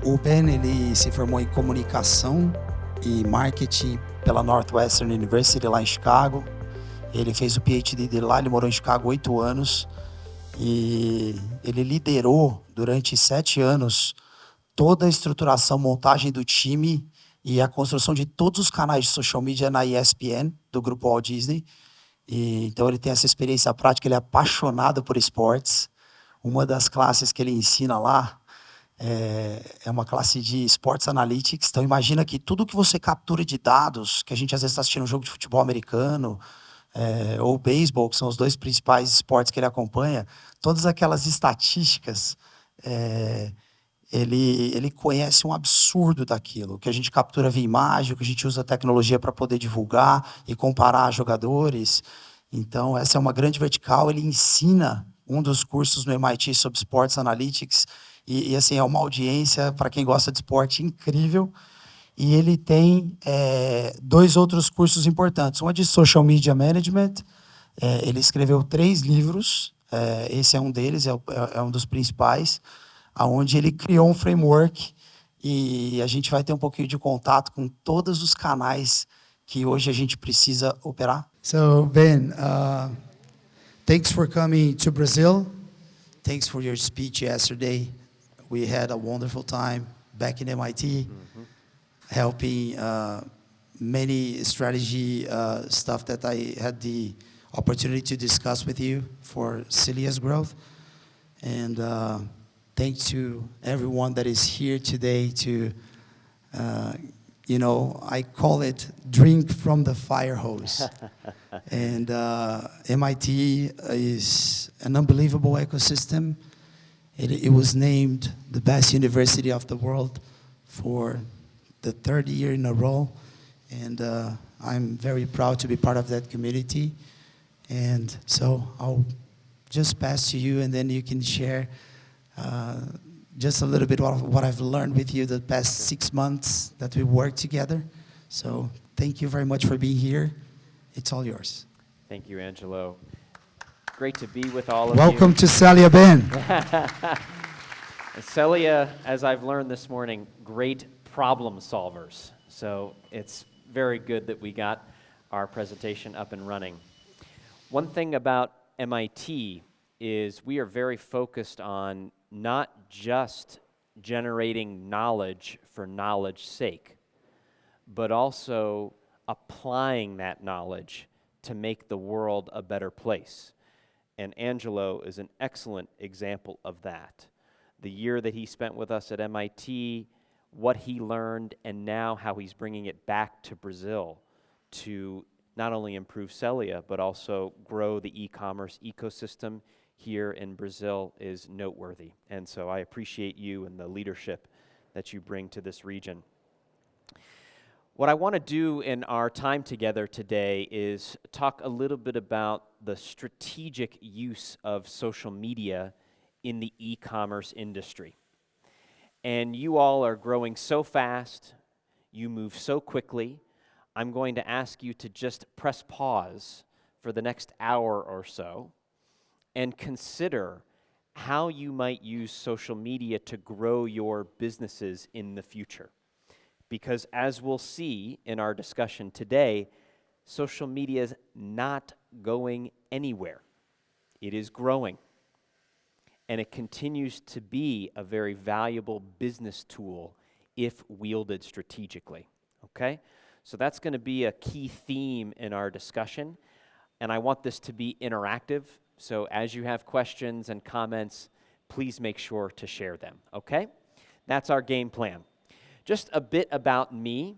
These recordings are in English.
O Ben, ele se formou em comunicação e marketing pela Northwestern University lá em Chicago. Ele fez o PhD dele lá, ele morou em Chicago 8 anos e ele liderou durante 7 anos toda a estruturação, montagem do time e a construção de todos os canais de social media na ESPN, do grupo Walt Disney. Então ele tem essa experiência prática, ele é apaixonado por esportes. Uma das classes que ele ensina lá é uma classe de Sports Analytics. Então imagina que tudo que você captura de dados, que a gente às vezes está assistindo um jogo de futebol americano, ou beisebol, que são os dois principais esportes que ele acompanha, todas aquelas estatísticas, ele conhece um absurdo daquilo, que a gente captura via imagem, que a gente usa a tecnologia para poder divulgar e comparar jogadores. Então, essa é uma grande vertical. Ele ensina um dos cursos no MIT sobre Sports Analytics, e assim, é uma audiência, para quem gosta de esporte, incrível. E ele tem 2 outros cursos importantes. Um é de Social Media Management. Ele escreveu 3 livros. Esse é um deles, é um dos principais, onde ele criou um framework e a gente vai ter um pouquinho de contato com todos os canais que hoje a gente precisa operar. So, Ben, thanks for coming to Brazil. Thanks for your speech yesterday. We had a wonderful time back in MIT. Helping many strategy stuff that I had the opportunity to discuss with you for Celia's growth. And thanks to everyone that is here today to, I call it drink from the fire hose. And MIT is an unbelievable ecosystem. It was named the best university of the world for the 3rd year in a row, and I'm very proud to be part of that community. And so I'll just pass to you, and then you can share just a little bit of what I've learned with you the past 6 months that we worked together. So thank you very much for being here. It's all yours. Thank you, Angelo. Great to be with all of Welcome you. to Selia, Ben. Selia, as I've learned this morning, great problem solvers. So it's very good that we got our presentation up and running. One thing about MIT is we are very focused on not just generating knowledge for knowledge's sake, but also applying that knowledge to make the world a better place. And Angelo is an excellent example of that. The year that he spent with us at MIT, what he learned, and now how he's bringing it back to Brazil to not only improve Selia, but also grow the e-commerce ecosystem here in Brazil is noteworthy. And so I appreciate you and the leadership that you bring to this region. What I want to do in our time together today is talk a little bit about the strategic use of social media in the e-commerce industry. And you all are growing so fast, you move so quickly, I'm going to ask you to just press pause for the next hour or so and consider how you might use social media to grow your businesses in the future. Because as we'll see in our discussion today, social media is not going anywhere. It is growing. And it continues to be a very valuable business tool if wielded strategically, okay? So that's going to be a key theme in our discussion, and I want this to be interactive, so as you have questions and comments, please make sure to share them, okay? That's our game plan. Just a bit about me.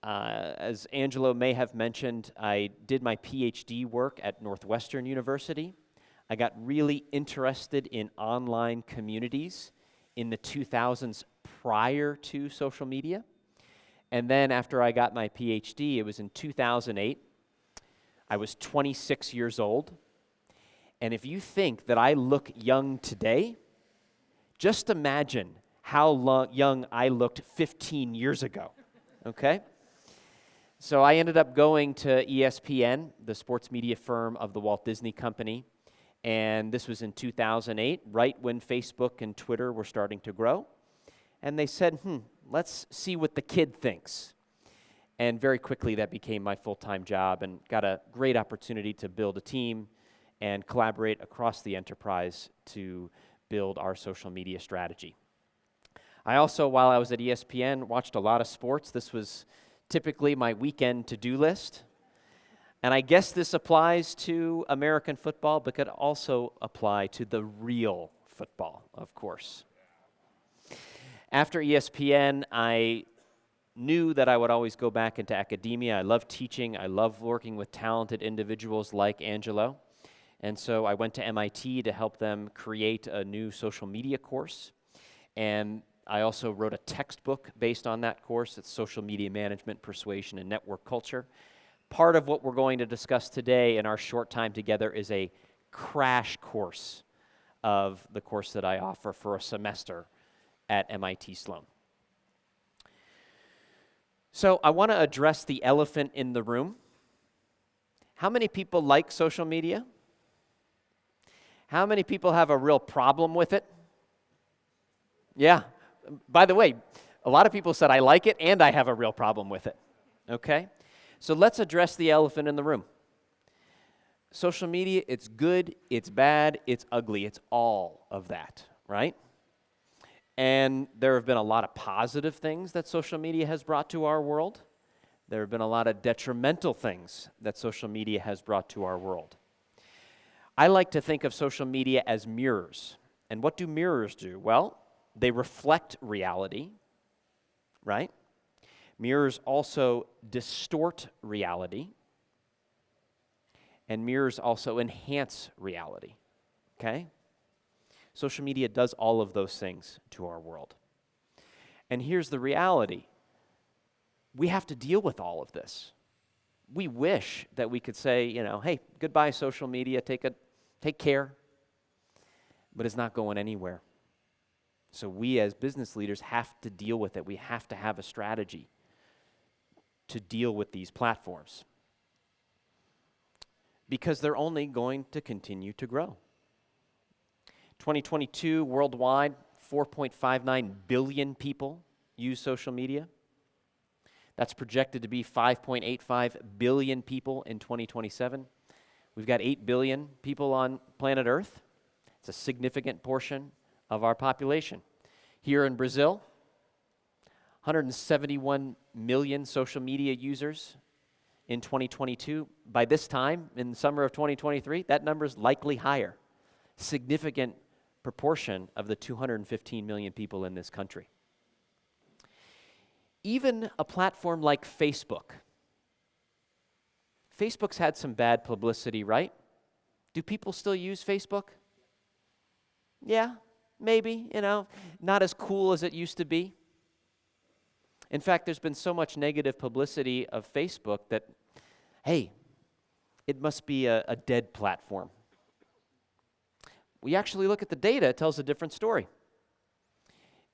As Angelo may have mentioned, I did my PhD work at Northwestern University. I got really interested in online communities in the 2000s prior to social media. And then after I got my PhD, it was in 2008. I was 26 years old. And if you think that I look young today, just imagine how young I looked 15 years ago, okay? So I ended up going to ESPN, the sports media firm of the Walt Disney Company, and this was in 2008, right when Facebook and Twitter were starting to grow. and they said, let's see what the kid thinks. And very quickly that became my full-time job and got a great opportunity to build a team and collaborate across the enterprise to build our social media strategy. I also, while I was at ESPN, watched a lot of sports. This was typically my weekend to-do list. And I guess this applies to American football, but could also apply to the real football, of course. After ESPN, I knew that I would always go back into academia. I love teaching. I love working with talented individuals like Angelo. And so I went to MIT to help them create a new social media course. And I also wrote a textbook based on that course. It's Social Media Management, Persuasion, and Network Culture. Part of what we're going to discuss today in our short time together is a crash course of the course that I offer for a semester at MIT Sloan. So I want to address the elephant in the room. How many people like social media? How many people have a real problem with it? Yeah. By the way, a lot of people said I like it and I have a real problem with it. Okay? So let's address the elephant in the room. Social media, it's good, it's bad, it's ugly. It's all of that, right? And there have been a lot of positive things that social media has brought to our world. There have been a lot of detrimental things that social media has brought to our world. I like to think of social media as mirrors. And what do mirrors do? Well, they reflect reality, right? Mirrors also distort reality, and mirrors also enhance reality, okay? Social media does all of those things to our world. And here's the reality. We have to deal with all of this. We wish that we could say, hey, goodbye social media, take care, but it's not going anywhere. So we as business leaders have to deal with it. We have to have a strategy to deal with these platforms because they're only going to continue to grow. 2022 worldwide, 4.59 billion people use social media. That's projected to be 5.85 billion people in 2027. We've got 8 billion people on planet Earth. It's a significant portion of our population. Here in Brazil, 171 million social media users in 2022. By this time, in the summer of 2023, that number is likely higher. Significant proportion of the 215 million people in this country. Even a platform like Facebook. Facebook's had some bad publicity, right? Do people still use Facebook? Yeah, maybe, not as cool as it used to be. In fact, there's been so much negative publicity of Facebook that, hey, it must be a dead platform. We actually look at the data, it tells a different story.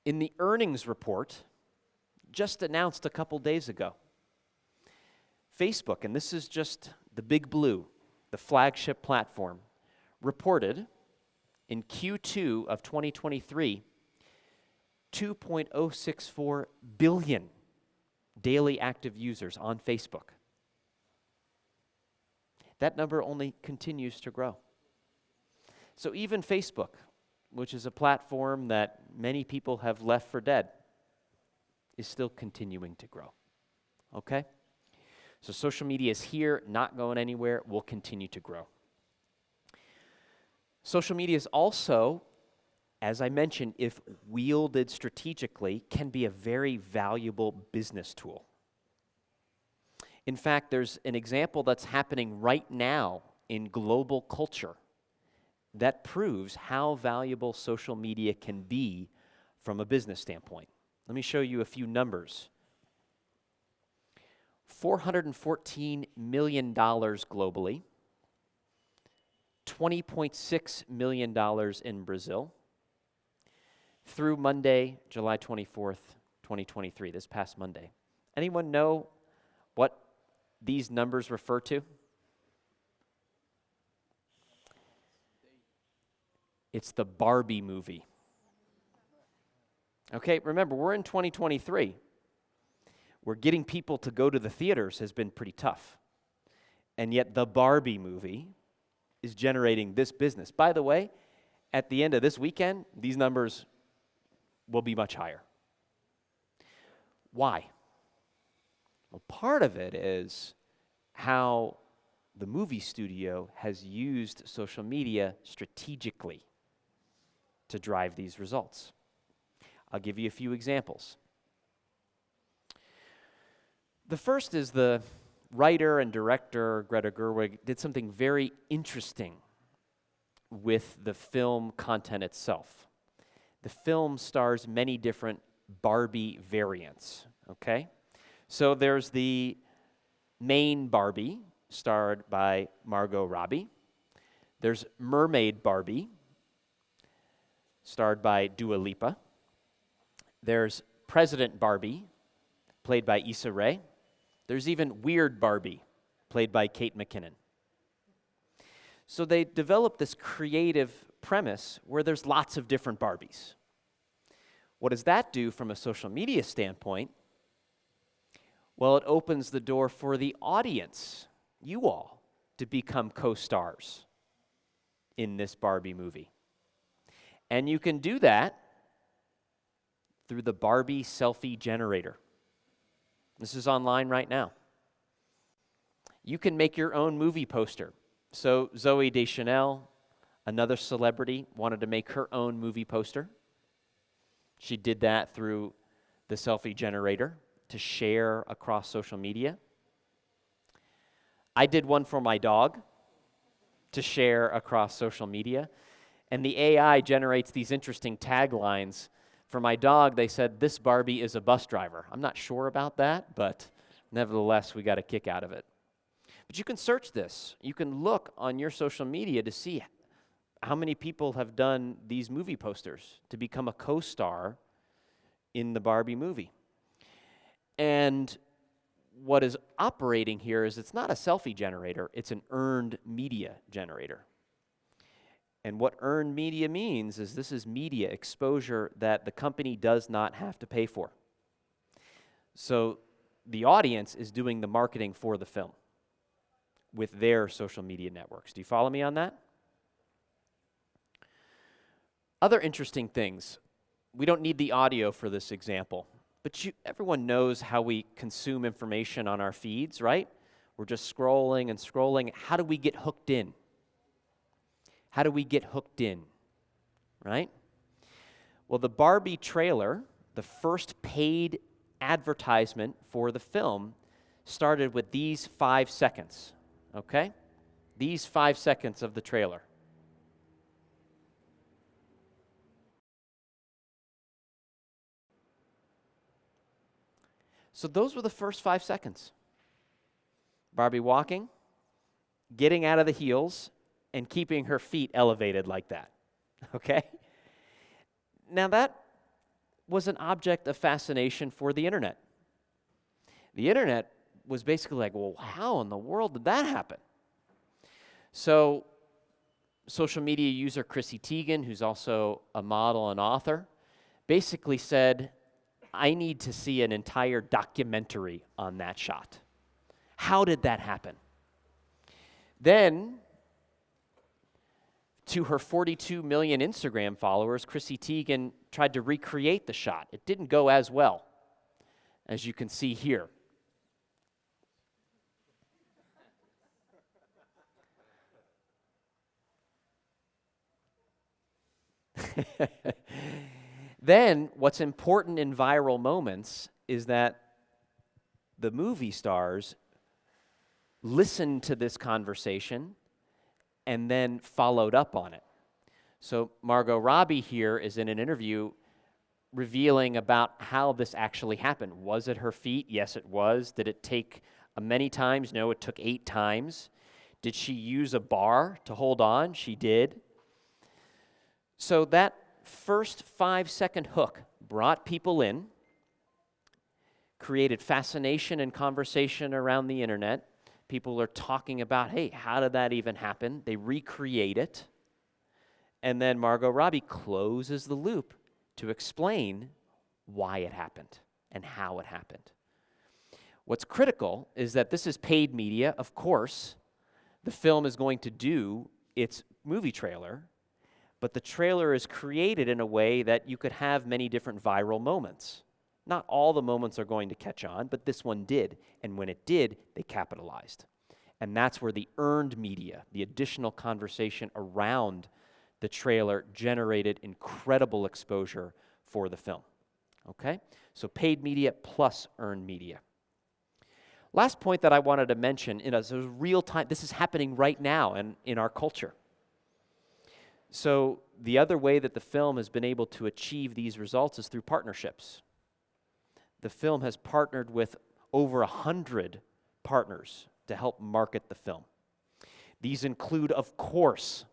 In the earnings report, just announced a couple days ago, Facebook, and this is just the big blue, the flagship platform, reported in Q2 of 2023, 2.064 billion daily active users on Facebook. That number only continues to grow. So even Facebook, which is a platform that many people have left for dead, is still continuing to grow. Okay? So social media is here, not going anywhere, will continue to grow. Social media is also, as I mentioned, if wielded strategically, can be a very valuable business tool. In fact, there's an example that's happening right now in global culture that proves how valuable social media can be from a business standpoint. Let me show you a few numbers. $414 million globally, $20.6 million in Brazil, through Monday, July 24th, 2023, this past Monday. Anyone know what these numbers refer to? It's the Barbie movie. Okay, remember, we're in 2023. Where getting people to go to the theaters has been pretty tough. And yet the Barbie movie is generating this business. By the way, at the end of this weekend, these numbers will be much higher. Why? Well, part of it is how the movie studio has used social media strategically to drive these results. I'll give you a few examples. The first is the writer and director, Greta Gerwig, did something very interesting with the film content itself. The film stars many different Barbie variants, okay? So there's the main Barbie, starred by Margot Robbie. There's Mermaid Barbie, starred by Dua Lipa. There's President Barbie, played by Issa Rae. There's even Weird Barbie, played by Kate McKinnon. So they developed this creative premise where there's lots of different Barbies. What does that do from a social media standpoint? Well, it opens the door for the audience, you all, to become co-stars in this Barbie movie. And you can do that through the Barbie selfie generator. This is online right now. You can make your own movie poster. So Zooey Deschanel, another celebrity, wanted to make her own movie poster. She did that through the selfie generator to share across social media. I did one for my dog to share across social media. And the AI generates these interesting taglines. For my dog, they said, "This Barbie is a bus driver." I'm not sure about that, but nevertheless, we got a kick out of it. But you can search this. You can look on your social media to see how many people have done these movie posters to become a co-star in the Barbie movie. And what is operating here is it's not a selfie generator, it's an earned media generator. And what earned media means is this is media exposure that the company does not have to pay for. So the audience is doing the marketing for the film with their social media networks. Do you follow me on that? Other interesting things. We don't need the audio for this example, but everyone knows how we consume information on our feeds, right? We're just scrolling and scrolling. How do we get hooked in? How do we get hooked in, right? Well, the Barbie trailer, the first paid advertisement for the film, started with these 5 seconds, okay? These 5 seconds of the trailer. So those were the first 5 seconds. Barbie walking, getting out of the heels, and keeping her feet elevated like that, okay? Now that was an object of fascination for the internet. The internet was basically like, well, how in the world did that happen? So social media user Chrissy Teigen, who's also a model and author, basically said, I need to see an entire documentary on that shot. How did that happen? Then, to her 42 million Instagram followers, Chrissy Teigen tried to recreate the shot. It didn't go as well, as you can see here. Then, what's important in viral moments is that the movie stars listened to this conversation and then followed up on it. So Margot Robbie here is in an interview revealing about how this actually happened. Was it her feet? Yes, it was. Did it take many times? No, it took 8 times. Did she use a bar to hold on? She did. So that first 5-second hook brought people in, created fascination and conversation around the internet. People are talking about, hey, how did that even happen? They recreate it. And then Margot Robbie closes the loop to explain why it happened and how it happened. What's critical is that this is paid media. Of course, the film is going to do its movie trailer, but the trailer is created in a way that you could have many different viral moments. Not all the moments are going to catch on, but this one did. And when it did, they capitalized. And that's where the earned media, the additional conversation around the trailer, generated incredible exposure for the film. Okay? So paid media plus earned media. Last point that I wanted to mention, is real time, this is happening right now in our culture. So the other way that the film has been able to achieve these results is through partnerships. The film has partnered with over 100 partners to help market the film. These include, of course,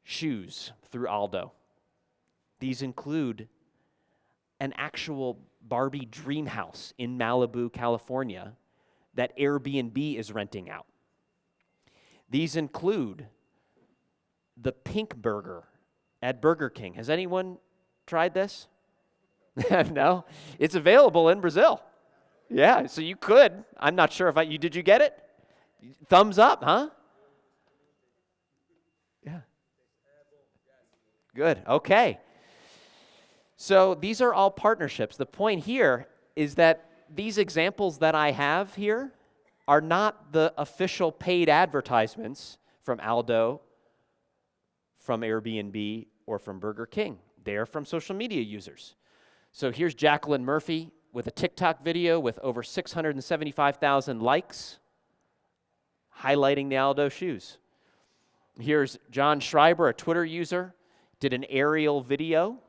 shoes through Aldo. These include an actual Barbie dream house in Malibu, California, that Airbnb is renting out. These include the pink burger at Burger King. Has anyone tried this? No? It's available in Brazil. Yeah, so you could. I'm not sure if did you get it? Thumbs up, huh? Yeah. Good, okay. So these are all partnerships. The point here is that these examples that I have here are not the official paid advertisements from Aldo, from Airbnb, or from Burger King. They are from social media users. So here's Jacqueline Murphy with a TikTok video with over 675,000 likes, highlighting the Aldo shoes. Here's John Schreiber, a Twitter user, did an aerial video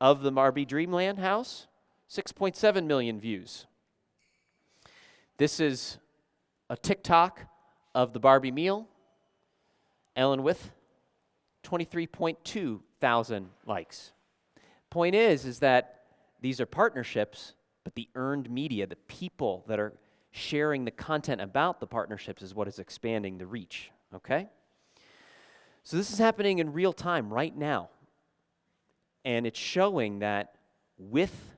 of the Barbie Dreamland house, 6.7 million views. This is a TikTok of the Barbie meal, Ellen with 23.2 thousand likes. Point is that these are partnerships, but the earned media, the people that are sharing the content about the partnerships is what is expanding the reach, okay? So this is happening in real time right now. And it's showing that with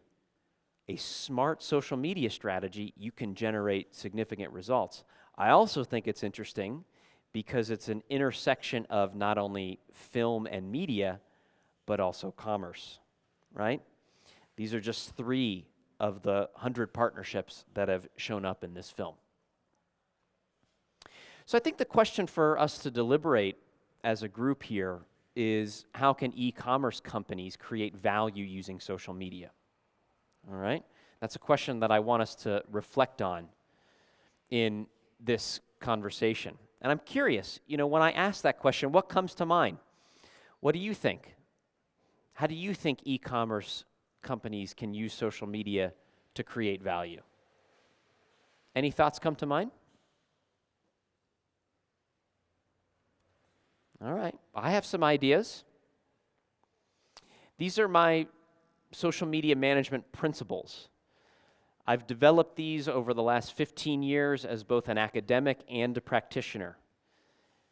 a smart social media strategy, you can generate significant results. I also think it's interesting because it's an intersection of not only film and media, but also commerce, right? These are just 3 of the 100 partnerships that have shown up in this film. So I think the question for us to deliberate as a group here is, how can e-commerce companies create value using social media? All right? That's a question that I want us to reflect on in this conversation. And I'm curious, when I ask that question, what comes to mind? What do you think? How do you think e-commerce companies can use social media to create value? Any thoughts come to mind? All right, I have some ideas. These are my social media management principles. I've developed these over the last 15 years as both an academic and a practitioner.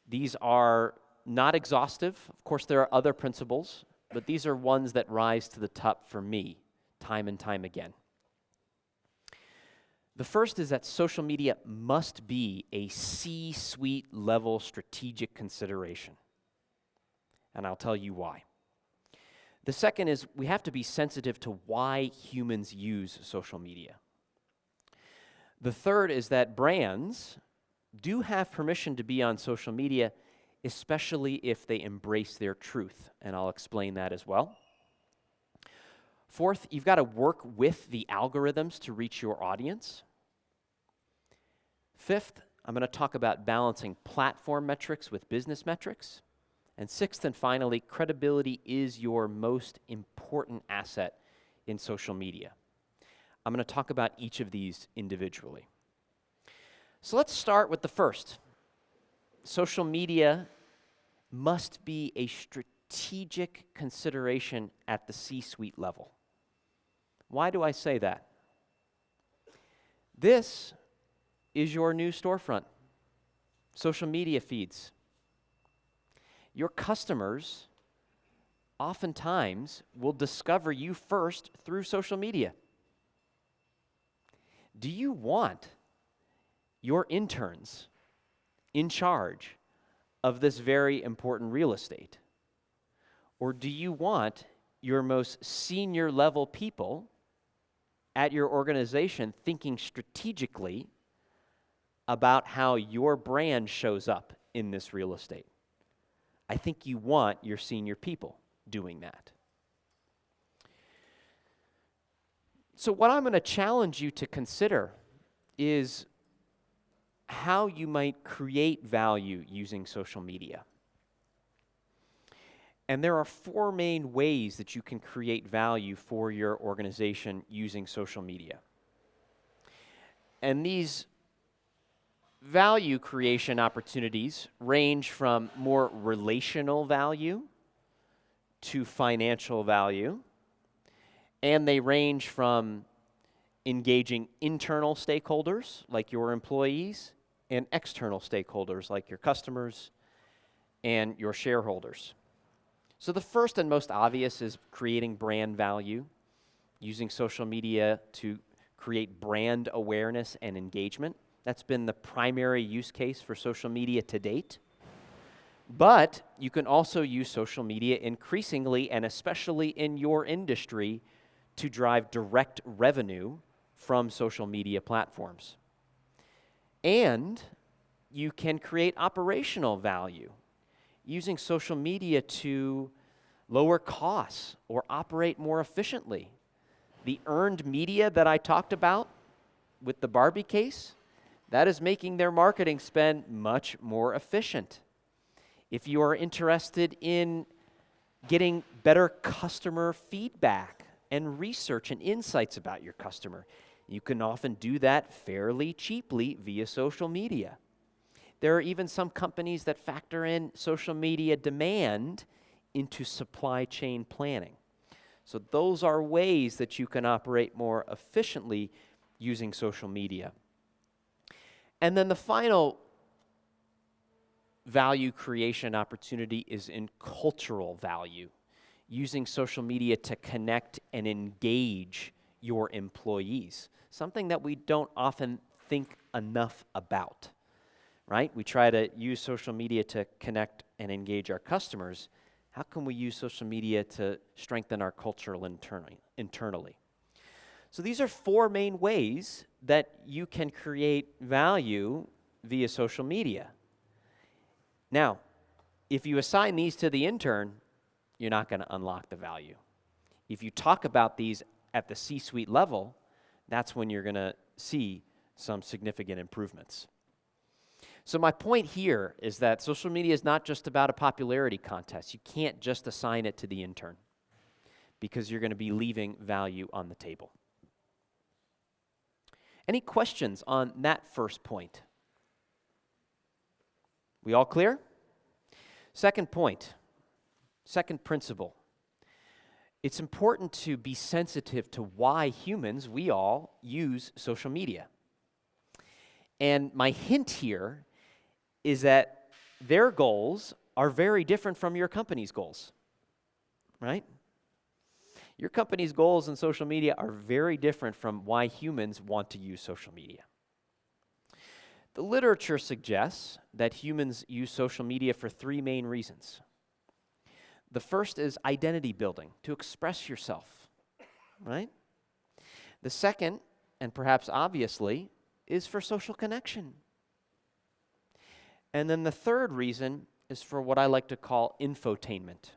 These are not exhaustive. Of course, there are other principles, but these are ones that rise to the top for me time and time again. The first is that social media must be a C-suite level strategic consideration. And I'll tell you why. The second is we have to be sensitive to why humans use social media. The third is that brands do have permission to be on social media, especially if they embrace their truth, and I'll explain that as well. Fourth, you've got to work with the algorithms to reach your audience. Fifth, I'm going to talk about balancing platform metrics with business metrics. And sixth and finally, credibility is your most important asset in social media. I'm going to talk about each of these individually. So let's start with the first. Social media must be a strategic consideration at the C-suite level. Why do I say that? This is your new storefront, social media feeds. Your customers oftentimes will discover you first through social media. Do you want your interns in charge of this very important real estate? Or do you want your most senior level people at your organization thinking strategically about how your brand shows up in this real estate? I think you want your senior people doing that. So what I'm going to challenge you to consider is how you might create value using social media. And there are 4 main ways that you can create value for your organization using social media. And these value creation opportunities range from more relational value to financial value, and they range from engaging internal stakeholders like your employees and external stakeholders like your customers and your shareholders. So the first and most obvious is creating brand value, using social media to create brand awareness and engagement. That's been the primary use case for social media to date. But you can also use social media increasingly, and especially in your industry, to drive direct revenue from social media platforms. And you can create operational value using social media to lower costs or operate more efficiently. The earned media that I talked about with the Barbie case, that is making their marketing spend much more efficient. If you are interested in getting better customer feedback and research and insights about your customer, you can often do that fairly cheaply via social media. There are even some companies that factor in social media demand into supply chain planning. So those are ways that you can operate more efficiently using social media. And then the final value creation opportunity is in cultural value, using social media to connect and engage your employees, something that we don't often think enough about, right? We try to use social media to connect and engage our customers. How can we use social media to strengthen our culture internally? So these are 4 main ways that you can create value via social media. Now, if you assign these to the intern, you're not going to unlock the value. If you talk about these at the C-suite level, that's when you're going to see some significant improvements. So my point here is that social media is not just about a popularity contest. You can't just assign it to the intern because you're going to be leaving value on the table. Any questions on that first point? We all clear? Second point, second principle. It's important to be sensitive to why humans, we all, use social media. And my hint here is that their goals are very different from your company's goals, right? Your company's goals in social media are very different from why humans want to use social media. The literature suggests that humans use social media for 3 main reasons. The first is identity building, to express yourself, right? The second, and perhaps obviously, is for social connection. And then the third reason is for what I like to call infotainment,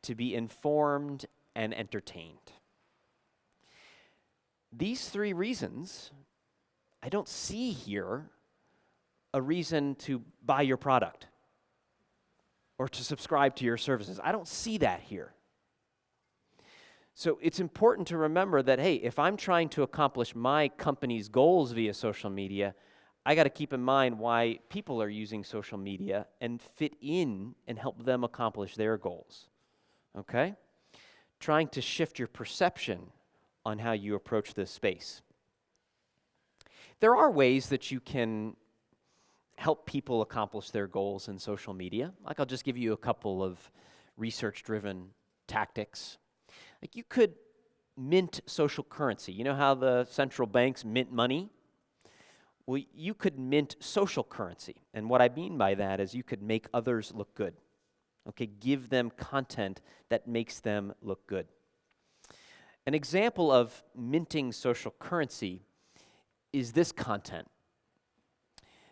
to be informed and entertained. These 3 reasons, I don't see here a reason to buy your product or to subscribe to your services. I don't see that here. So it's important to remember that, hey, if I'm trying to accomplish my company's goals via social media, I got to keep in mind why people are using social media and fit in and help them accomplish their goals, okay? Trying to shift your perception on how you approach this space. There are ways that you can help people accomplish their goals in social media. Like, I'll just give you a couple of research-driven tactics. Like you could mint social currency. You know how the central banks mint money? Well, you could mint social currency. And what I mean by that is you could make others look good. Okay, give them content that makes them look good. An example of minting social currency is this content.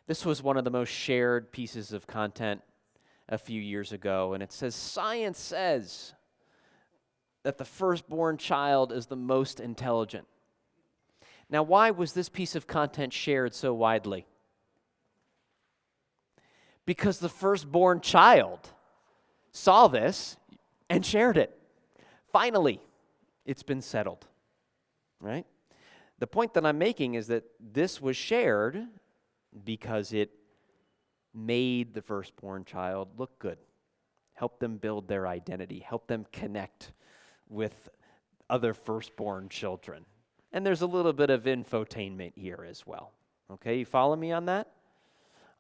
This was one of the most shared pieces of content a few years ago, and it says, science says that the firstborn child is the most intelligent. Now, why was this piece of content shared so widely? Because the firstborn child saw this and shared it. Finally, it's been settled, right? The point that I'm making is that this was shared because it made the firstborn child look good, helped them build their identity, helped them connect with other firstborn children. And there's a little bit of infotainment here as well. Okay, you follow me on that?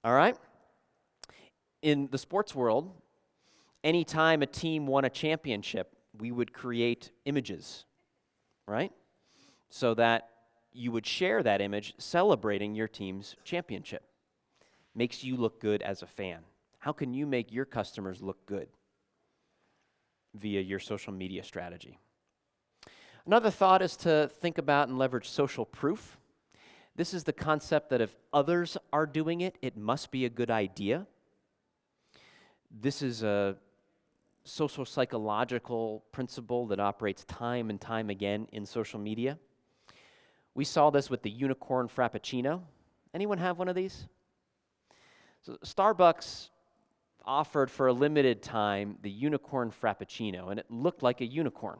All right? In the sports world, anytime a team won a championship, we would create images, right? So that you would share that image celebrating your team's championship. Makes you look good as a fan. How can you make your customers look good? Via your social media strategy. Another thought is to think about and leverage social proof. This is the concept that if others are doing it, it must be a good idea. This is a social psychological principle that operates time and time again in social media. We saw this with the unicorn frappuccino. Anyone have one of these? So Starbucks offered for a limited time the unicorn frappuccino, and it looked like a unicorn.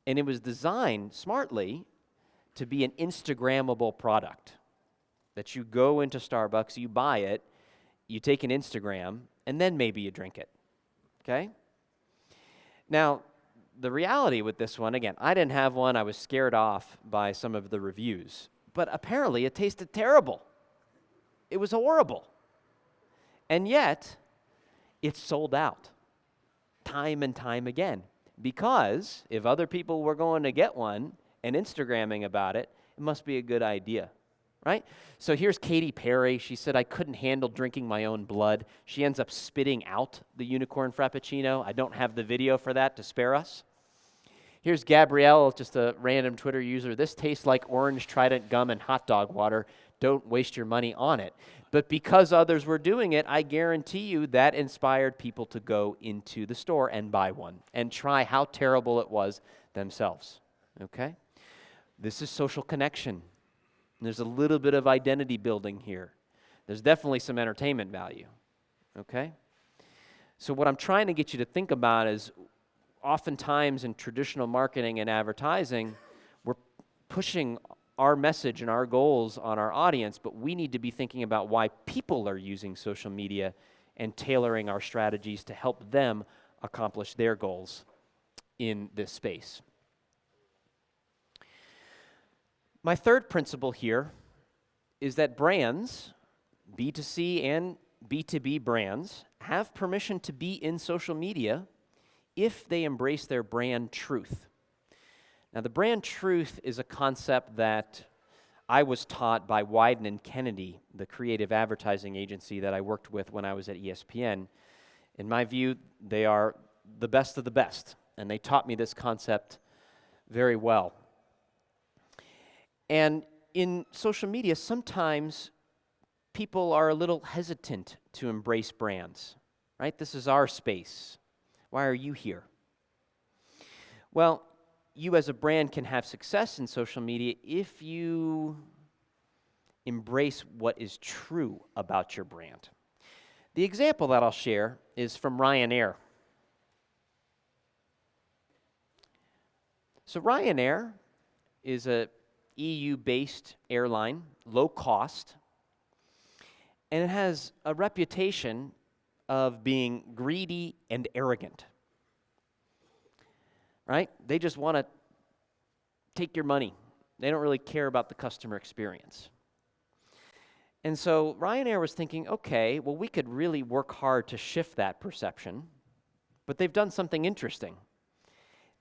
And it was designed smartly to be an Instagrammable product. That you go into Starbucks, you buy it, you take an Instagram, and then maybe you drink it. Okay? Now, the reality with this one, again, I didn't have one. I was scared off by some of the reviews. But apparently it tasted terrible. It was horrible. And yet, it sold out time and time again. Because if other people were going to get one and Instagramming about it, it must be a good idea, right? So here's Katy Perry. She said, I couldn't handle drinking my own blood. She ends up spitting out the unicorn frappuccino. I don't have the video for that to spare us. Here's Gabrielle, just a random Twitter user. This tastes like orange Trident gum and hot dog water. Don't waste your money on it. But because others were doing it, I guarantee you that inspired people to go into the store and buy one and try how terrible it was themselves, okay? This is social connection. There's a little bit of identity building here. There's definitely some entertainment value, okay? So what I'm trying to get you to think about is oftentimes in traditional marketing and advertising, we're pushing our message and our goals on our audience, but we need to be thinking about why people are using social media and tailoring our strategies to help them accomplish their goals in this space. My third principle here is that brands, B2C and B2B brands, have permission to be in social media if they embrace their brand truth. Now, the brand truth is a concept that I was taught by Wyden and Kennedy, the creative advertising agency that I worked with when I was at ESPN. In my view, they are the best of the best, and they taught me this concept very well. And in social media, sometimes people are a little hesitant to embrace brands, right? This is our space. Why are you here? Well, you as a brand can have success in social media if you embrace what is true about your brand. The example that I'll share is from Ryanair. So Ryanair is a EU-based airline, low cost, and it has a reputation of being greedy and arrogant. Right? They just want to take your money. They don't really care about the customer experience. And so Ryanair was thinking, okay, well, we could really work hard to shift that perception, But they've done something interesting.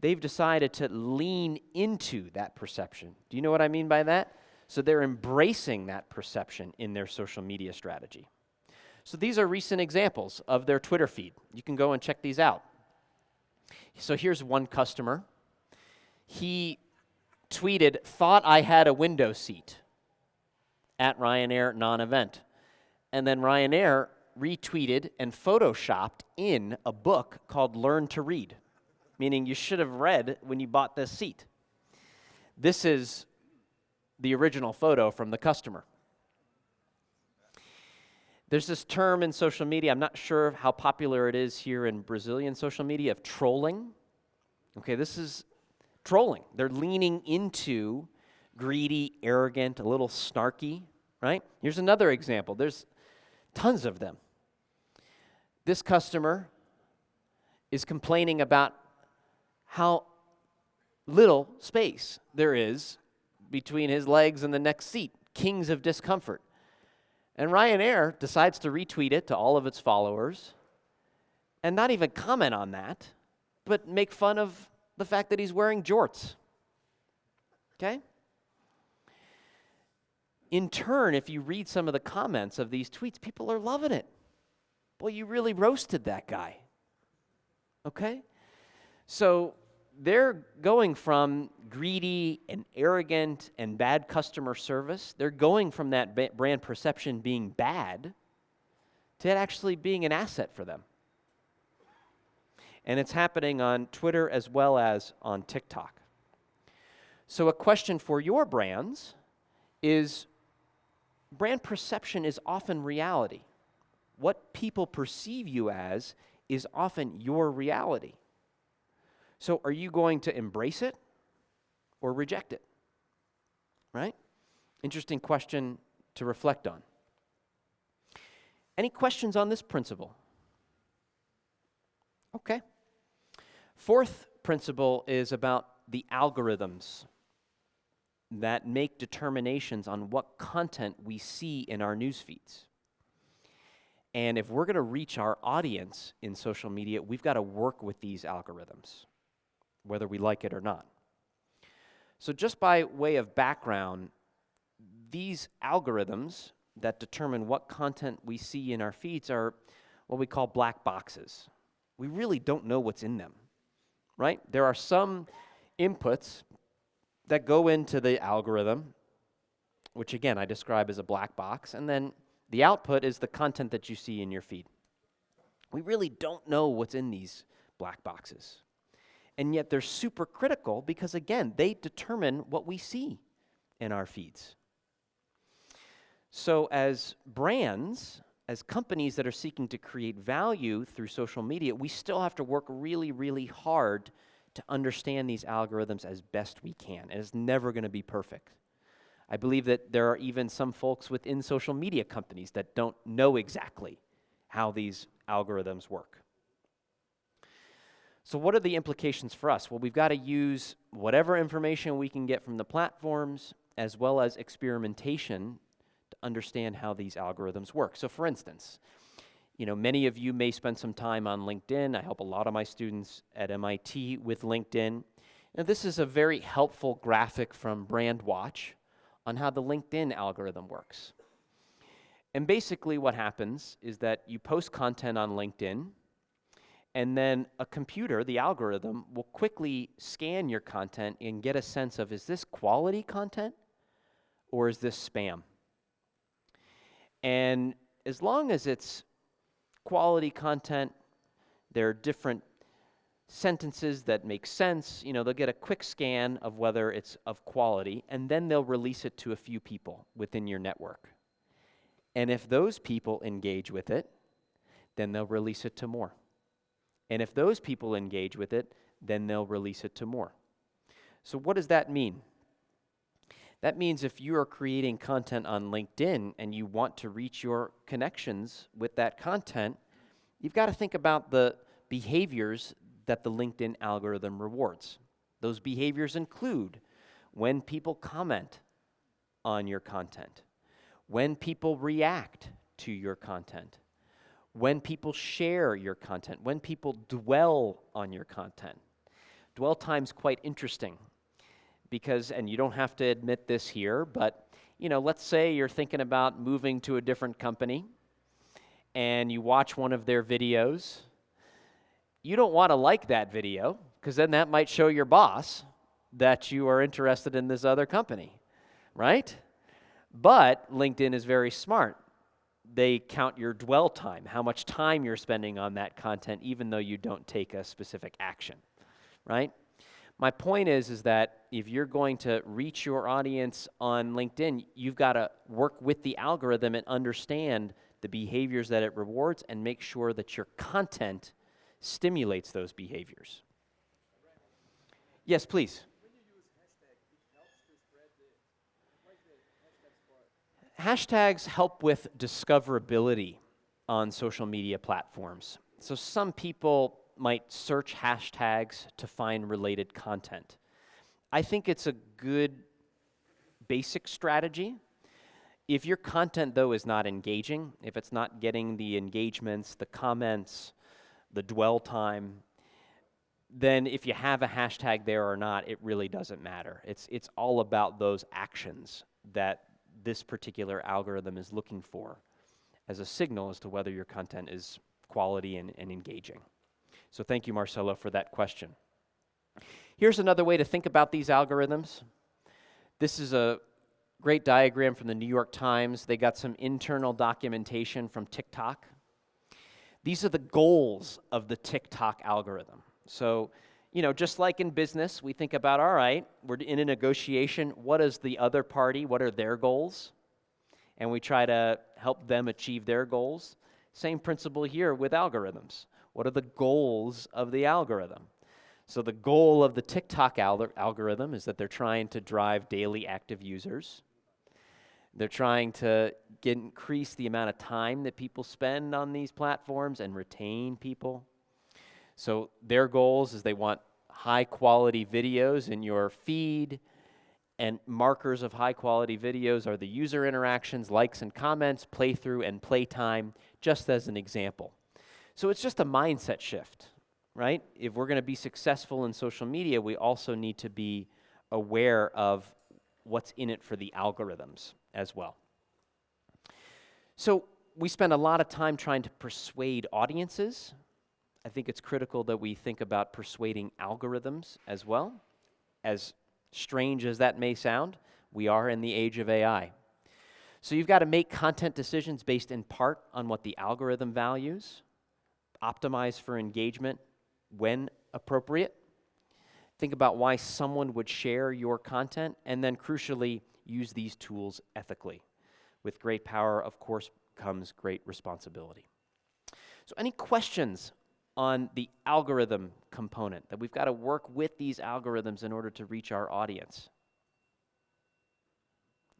They've decided to lean into that perception. Do you know what I mean by that? So they're embracing that perception in their social media strategy. So these are recent examples of their Twitter feed. You can go and check these out. So here's one customer. He tweeted, "Thought I had a window seat," at Ryanair non-event. And then Ryanair retweeted and photoshopped in a book called Learn to Read, meaning you should have read when you bought this seat. This is the original photo from the customer. There's this term in social media, I'm not sure how popular it is here in Brazilian social media, of trolling. Okay, this is trolling. They're leaning into greedy, arrogant, a little snarky, right? Here's another example. There's tons of them. This customer is complaining about how little space there is between his legs and the next seat, kings of discomfort. And Ryanair decides to retweet it to all of its followers and not even comment on that, but make fun of the fact that he's wearing jorts. Okay? In turn, if you read some of the comments of these tweets, people are loving it. Boy, you really roasted that guy. Okay? So they're going from greedy and arrogant and bad customer service, they're going from that brand perception being bad to it actually being an asset for them. And it's happening on Twitter as well as on TikTok. So a question for your brands is, brand perception is often reality. What people perceive you as is often your reality. So are you going to embrace it or reject it? Right? Interesting question to reflect on. Any questions on this principle? Okay. Fourth principle is about the algorithms that make determinations on what content we see in our news feeds. And if we're going to reach our audience in social media, we've got to work with these algorithms, whether we like it or not. So just by way of background, these algorithms that determine what content we see in our feeds are what we call black boxes. We really don't know what's in them, right? There are some inputs that go into the algorithm, which again I describe as a black box, and then the output is the content that you see in your feed. We really don't know what's in these black boxes. And yet they're super critical because, again, they determine what we see in our feeds. So as brands, as companies that are seeking to create value through social media, we still have to work really, really hard to understand these algorithms as best we can. And it's never going to be perfect. I believe that there are even some folks within social media companies that don't know exactly how these algorithms work. So what are the implications for us? Well, we've got to use whatever information we can get from the platforms as well as experimentation to understand how these algorithms work. So for instance, many of you may spend some time on LinkedIn. I help a lot of my students at MIT with LinkedIn. Now, this is a very helpful graphic from BrandWatch on how the LinkedIn algorithm works. And basically what happens is that you post content on LinkedIn, and then a computer, the algorithm, will quickly scan your content and get a sense of, is this quality content or is this spam? And as long as it's quality content, there are different sentences that make sense. They'll get a quick scan of whether it's of quality, and then they'll release it to a few people within your network. And if those people engage with it, then they'll release it to more. And if those people engage with it, then they'll release it to more. So what does that mean? That means if you are creating content on LinkedIn and you want to reach your connections with that content, you've got to think about the behaviors that the LinkedIn algorithm rewards. Those behaviors include when people comment on your content, when people react to your content, when people share your content, when people dwell on your content. Dwell time's quite interesting because, and you don't have to admit this here, but let's say you're thinking about moving to a different company and you watch one of their videos. You don't want to like that video because then that might show your boss that you are interested in this other company, right? But LinkedIn is very smart. They count your dwell time, how much time you're spending on that content, even though you don't take a specific action, right? My point is that if you're going to reach your audience on LinkedIn, you've got to work with the algorithm and understand the behaviors that it rewards and make sure that your content stimulates those behaviors. Yes, please. When you use hashtag, it helps to spread the, Hashtags help with discoverability on social media platforms. So some people might search hashtags to find related content. I think it's a good basic strategy. If your content, though, is not engaging, if it's not getting the engagements, the comments, the dwell time, then if you have a hashtag there or not, it really doesn't matter. It's all about those actions that this particular algorithm is looking for as a signal as to whether your content is quality and engaging. So thank you, Marcelo, for that question. Here's another way to think about these algorithms. This is a great diagram from the New York Times. They got some internal documentation from TikTok. These are the goals of the TikTok algorithm. So, just like in business, we think about, all right, we're in a negotiation. What is the other party? What are their goals? And we try to help them achieve their goals. Same principle here with algorithms. What are the goals of the algorithm? So the goal of the TikTok algorithm is that they're trying to drive daily active users. They're trying to increase the amount of time that people spend on these platforms and retain people. So their goals is they want high-quality videos in your feed, and markers of high-quality videos are the user interactions, likes and comments, playthrough, and playtime, just as an example. So it's just a mindset shift, right? If we're going to be successful in social media, we also need to be aware of what's in it for the algorithms as well. So we spend a lot of time trying to persuade audiences. I think it's critical that we think about persuading algorithms as well. As strange as that may sound, we are in the age of AI. So you've got to make content decisions based in part on what the algorithm values, optimize for engagement when appropriate, think about why someone would share your content, and then crucially, use these tools ethically. With great power, of course, comes great responsibility. So any questions on the algorithm component, that we've got to work with these algorithms in order to reach our audience?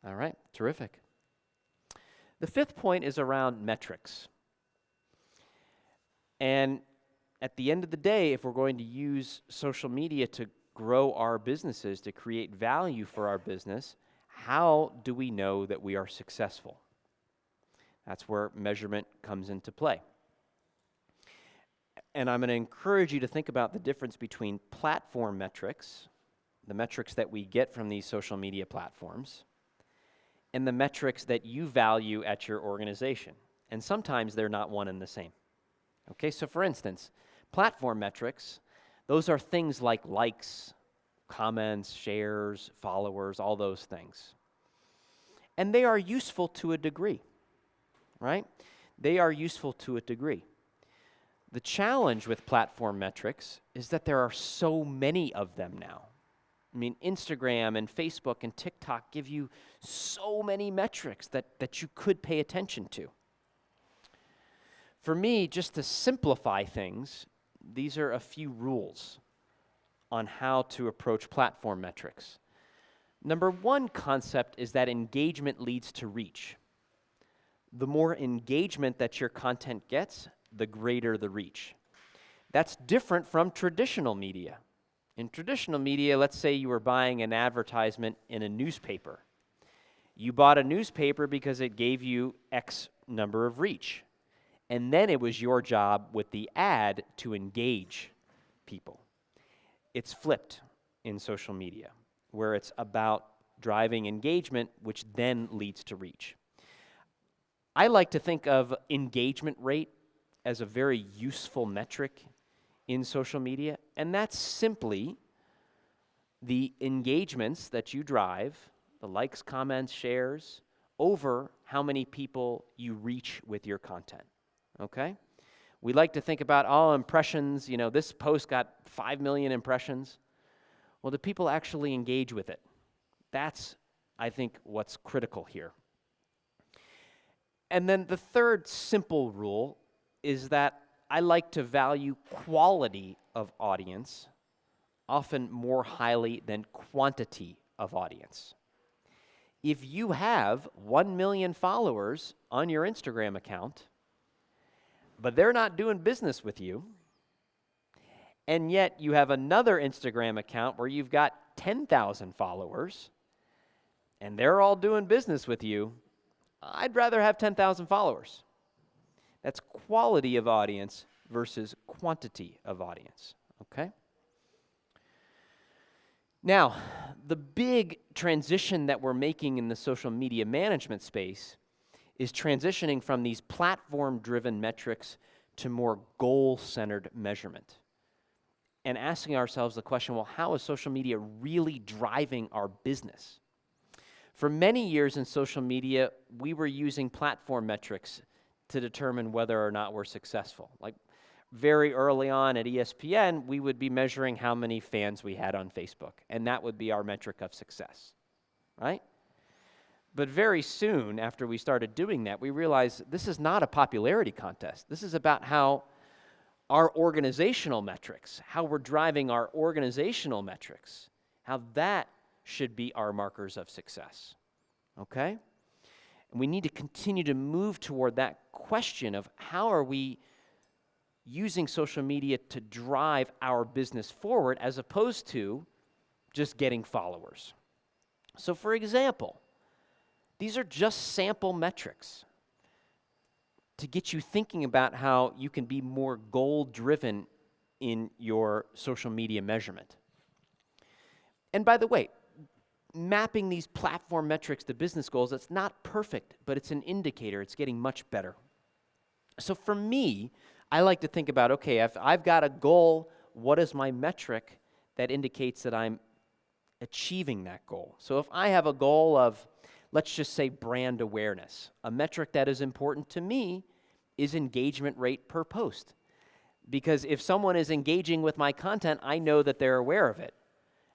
All right, terrific. The fifth point is around metrics. And at the end of the day, if we're going to use social media to grow our businesses, to create value for our business, how do we know that we are successful? That's where measurement comes into play. And I'm going to encourage you to think about the difference between platform metrics, the metrics that we get from these social media platforms, and the metrics that you value at your organization. And sometimes they're not one and the same. Okay, so for instance, platform metrics, those are things like likes, comments, shares, followers, all those things. And they are useful to a degree, right? They are useful to a degree. The challenge with platform metrics is that there are so many of them now. I mean, Instagram and Facebook and TikTok give you so many metrics that you could pay attention to. For me, just to simplify things, these are a few rules on how to approach platform metrics. Number one concept is that engagement leads to reach. The more engagement that your content gets, the greater the reach. That's different from traditional media. In traditional media, let's say you were buying an advertisement in a newspaper. You bought a newspaper because it gave you X number of reach. and then it was your job with the ad to engage people. It's flipped in social media, where it's about driving engagement, which then leads to reach. I like to think of engagement rate as a very useful metric in social media, and that's simply the engagements that you drive, the likes, comments, shares, over how many people you reach with your content, okay? We like to think about all impressions, this post got 5 million impressions. Well, do people actually engage with it? That's, I think, what's critical here. And then the third simple rule is that I like to value quality of audience often more highly than quantity of audience. If you have 1 million followers on your Instagram account, but they're not doing business with you, and yet you have another Instagram account where you've got 10,000 followers, and they're all doing business with you, I'd rather have 10,000 followers. That's quality of audience versus quantity of audience, okay? Now, the big transition that we're making in the social media management space is transitioning from these platform-driven metrics to more goal-centered measurement, and asking ourselves the question, well, how is social media really driving our business? For many years in social media, we were using platform metrics to determine whether or not we're successful. Like very early on at ESPN, we would be measuring how many fans we had on Facebook, and that would be our metric of success, right? But very soon after we started doing that, we realized this is not a popularity contest. This is about how our organizational metrics, how we're driving our organizational metrics, how that should be our markers of success, okay? And we need to continue to move toward that question of how are we using social media to drive our business forward as opposed to just getting followers. So for example, these are just sample metrics to get you thinking about how you can be more goal-driven in your social media measurement. And by the way, mapping these platform metrics to business goals, it's not perfect, but it's an indicator. It's getting much better. So for me, I like to think about, okay, if I've got a goal, what is my metric that indicates that I'm achieving that goal? So if I have a goal of, let's just say, brand awareness, a metric that is important to me is engagement rate per post. Because if someone is engaging with my content, I know that they're aware of it,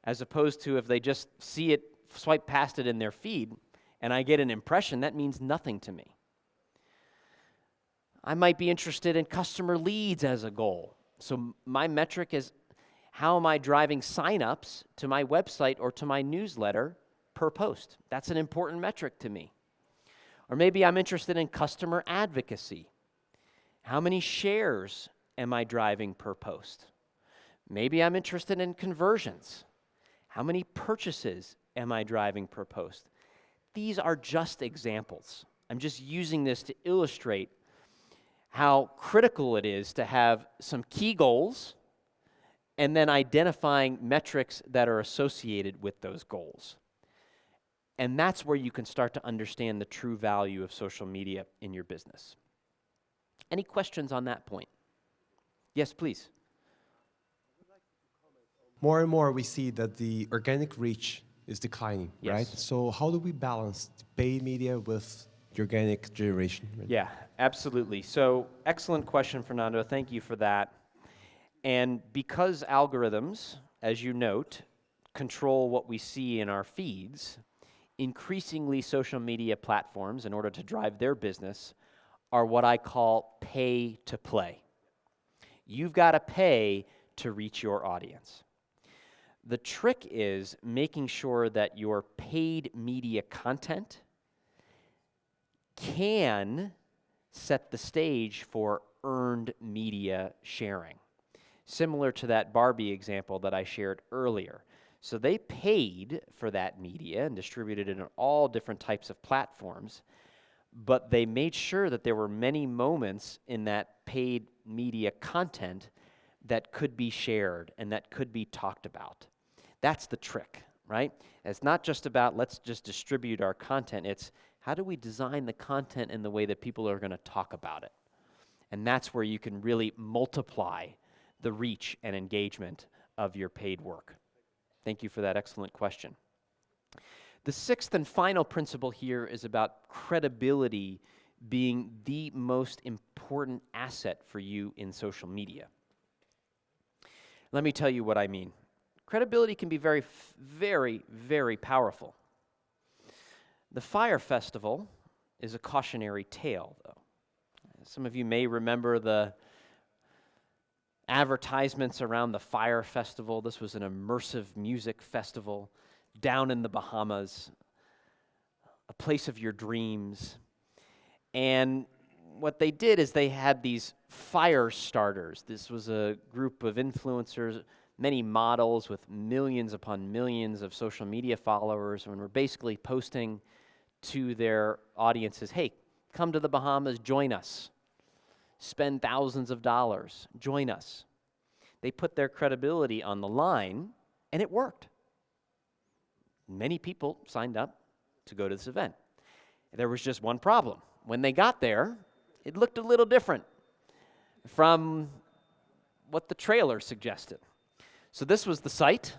as opposed to if they just see it, swipe past it in their feed, and I get an impression, that means nothing to me. I might be interested in customer leads as a goal. So my metric is, how am I driving signups to my website or to my newsletter per post? That's an important metric to me. Or maybe I'm interested in customer advocacy. How many shares am I driving per post? Maybe I'm interested in conversions. How many purchases am I driving per post? These are just examples. I'm just using this to illustrate how critical it is to have some key goals and then identifying metrics that are associated with those goals. And that's where you can start to understand the true value of social media in your business. Any questions on that point? Yes, please. More and more we see that the organic reach is declining, Yes. right? So how do we balance the paid media with the organic generation? Right? Yeah, absolutely. So excellent question, Fernando. Thank you for that. And because algorithms, as you note, control what we see in our feeds, increasingly social media platforms, in order to drive their business, are what I call pay to play. You've got to pay to reach your audience. The trick is making sure that your paid media content can set the stage for earned media sharing. Similar to that Barbie example that I shared earlier. So they paid for that media and distributed it in all different types of platforms, but they made sure that there were many moments in that paid media content that could be shared and that could be talked about. That's the trick, right? It's not just about let's just distribute our content. It's how do we design the content in the way that people are going to talk about it? And that's where you can really multiply the reach and engagement of your paid work. Thank you for that excellent question. The sixth and final principle here is about credibility being the most important asset for you in social media. Let me tell you what I mean. Credibility can be very, very, very powerful. The Fire Festival is a cautionary tale, though. Some of you may remember the advertisements around the Fire Festival. This was an immersive music festival down in the Bahamas, a place of your dreams. And what they did is they had these fire starters. This was a group of influencers, many models with millions upon millions of social media followers, and were basically posting to their audiences, hey, come to the Bahamas, join us. Spend thousands of dollars, join us. They put their credibility on the line, and it worked. Many people signed up to go to this event. There was just one problem. When they got there, it looked a little different from what the trailer suggested. So this was the site,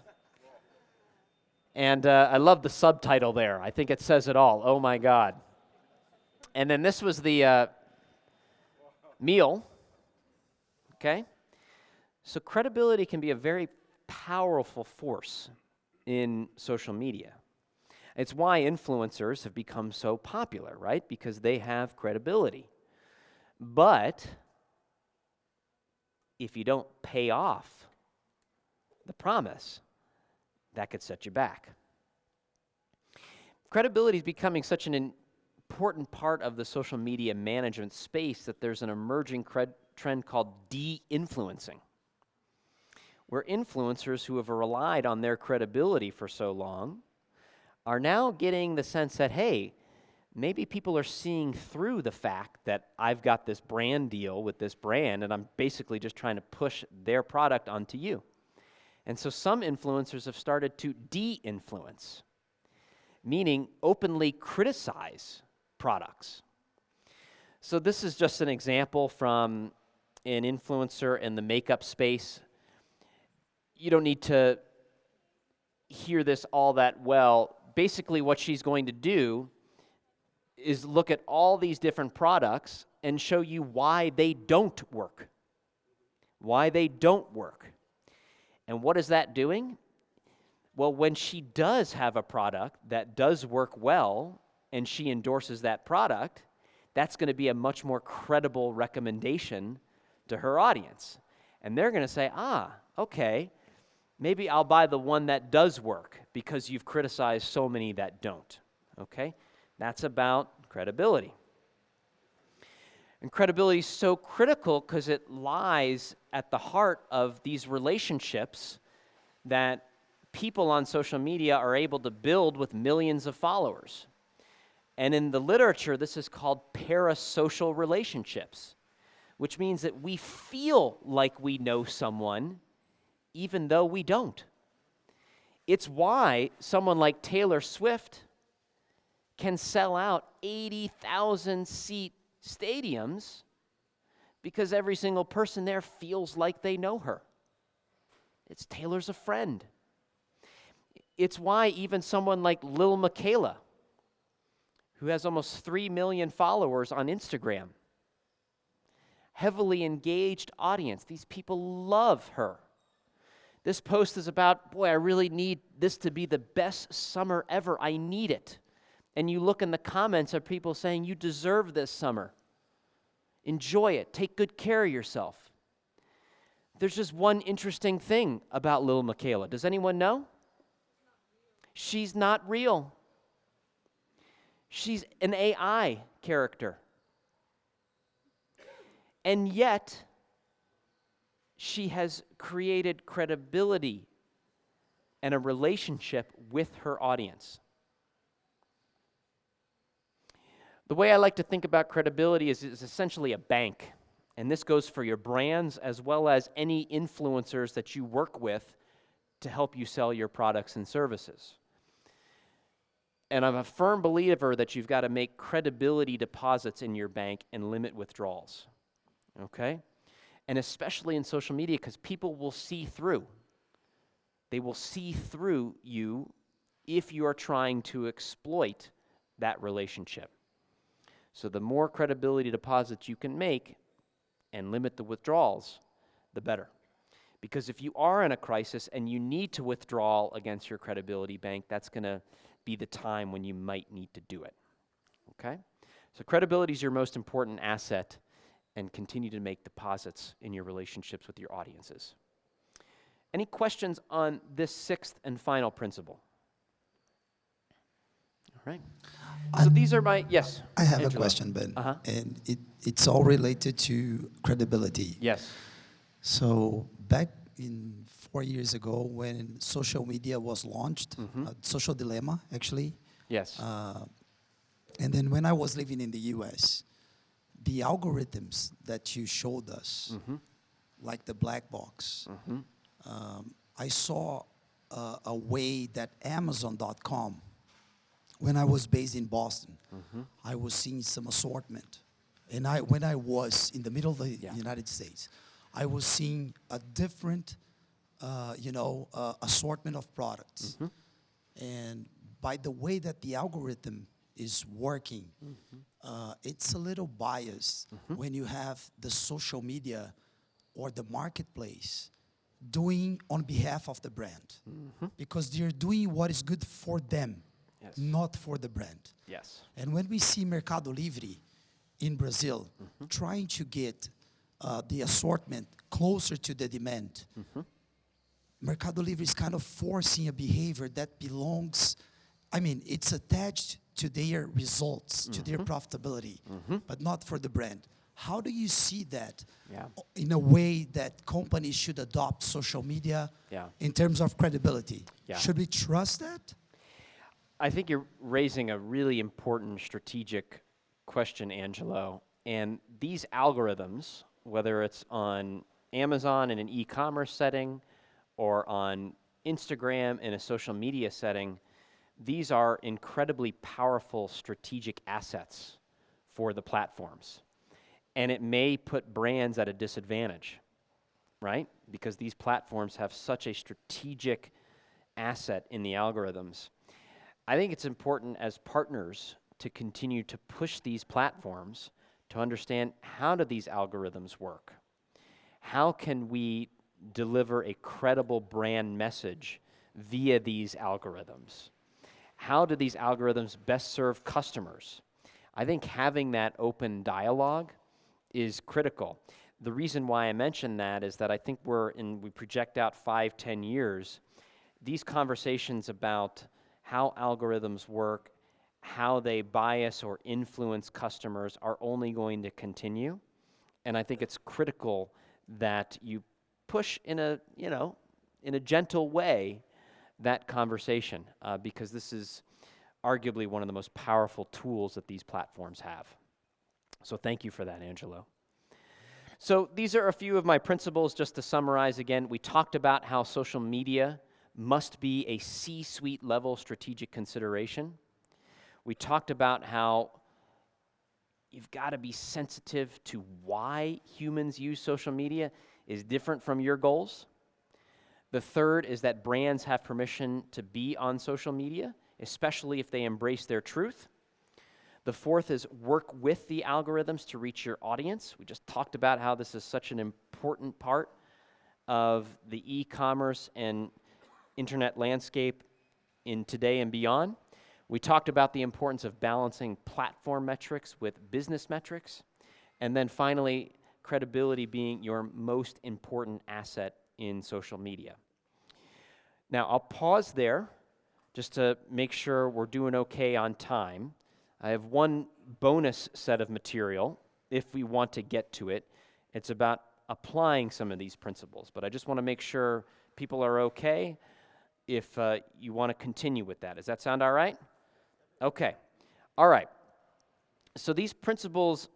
and I love the subtitle there. I think it says it all. Oh my God. And then this was the meal, okay? So credibility can be a very powerful force in social media. It's why influencers have become so popular, right? Because they have credibility. But if you don't pay off the promise, that could set you back. Credibility is becoming such an important part of the social media management space that there's an emerging trend called de-influencing, where influencers who have relied on their credibility for so long are now getting the sense that, hey, maybe people are seeing through the fact that I've got this brand deal with this brand and I'm basically just trying to push their product onto you. And so some influencers have started to de-influence, meaning openly criticize products. So this is just an example from an influencer in the makeup space. You don't need to hear this all that well. Basically, what she's going to do is look at all these different products and show you why they don't work. Why they don't work. And what is that doing? Well, when she does have a product that does work well and she endorses that product, that's going to be a much more credible recommendation to her audience. And they're going to say, okay, maybe I'll buy the one that does work because you've criticized so many that don't, okay? That's about credibility. And credibility is so critical because it lies at the heart of these relationships that people on social media are able to build with millions of followers. And in the literature, this is called parasocial relationships, which means that we feel like we know someone even though we don't. It's why someone like Taylor Swift can sell out 80,000-seat stadiums because every single person there feels like they know her. It's Taylor's a friend. It's why even someone like Lil Miquela, who has almost 3 million followers on Instagram, heavily engaged audience. These people love her. This post is about, boy, I really need this to be the best summer ever. I need it. And you look in the comments of people saying, you deserve this summer. Enjoy it. Take good care of yourself. There's just one interesting thing about Lil Miquela. Does anyone know? She's not real. She's an AI character. And yet, she has created credibility and a relationship with her audience. The way I like to think about credibility is it's essentially a bank. And this goes for your brands as well as any influencers that you work with to help you sell your products and services. And I'm a firm believer that you've got to make credibility deposits in your bank and limit withdrawals, okay? And especially in social media, because people will see through. They will see through you if you are trying to exploit that relationship. So the more credibility deposits you can make and limit the withdrawals, the better. Because if you are in a crisis and you need to withdraw against your credibility bank, that's going to be the time when you might need to do it, okay? So credibility is your most important asset, and continue to make deposits in your relationships with your audiences. Any questions on this sixth and final principle? All right. So these are my, yes? I have Angelo. a question, Ben, Uh-huh. and it's all related to credibility. Yes. So back in 4 years ago when social media was launched, Social Dilemma, actually, Yes. and then when I was living in the US, the algorithms that you showed us, like the black box, I saw a way that Amazon.com, when I was based in Boston, I was seeing some assortment. And when I was in the middle of the United States, I was seeing a different, assortment of products. And by the way that the algorithm is working, it's a little biased when you have the social media or the marketplace doing on behalf of the brand. Because they're doing what is good for them, not for the brand. Yes. And when we see Mercado Livre in Brazil trying to get the assortment closer to the demand, Mercado Livre is kind of forcing a behavior that belongs, it's attached to their results, to their profitability, but not for the brand. How do you see that in a way that companies should adopt social media in terms of credibility? Should we trust that? I think you're raising a really important strategic question, Angelo. And these algorithms, whether it's on Amazon in an e-commerce setting or on Instagram in a social media setting, these are incredibly powerful strategic assets for the platforms. And it may put brands at a disadvantage, right? Because these platforms have such a strategic asset in the algorithms. I think it's important as partners to continue to push these platforms to understand, how do these algorithms work? How can we deliver a credible brand message via these algorithms? How do these algorithms best serve customers? I think having that open dialogue is critical. The reason why I mention that is that I think we project out 5-10 years, these conversations about how algorithms work, how they bias or influence customers are only going to continue. And I think it's critical that you push in a gentle way that conversation, because this is arguably one of the most powerful tools that these platforms have. So thank you for that, Angelo. So these are a few of my principles. Just to summarize again, we talked about how social media must be a C-suite level strategic consideration. We talked about how you've got to be sensitive to why humans use social media is different from your goals. The third is that brands have permission to be on social media, especially if they embrace their truth. The fourth is work with the algorithms to reach your audience. We just talked about how this is such an important part of the e-commerce and internet landscape in today and beyond. We talked about the importance of balancing platform metrics with business metrics. And then finally, credibility being your most important asset in social media. Now, I'll pause there just to make sure we're doing okay on time. I have one bonus set of material if we want to get to it. It's about applying some of these principles, but I just want to make sure people are okay if you want to continue with that. Does that sound all right? Okay. All right. So these principles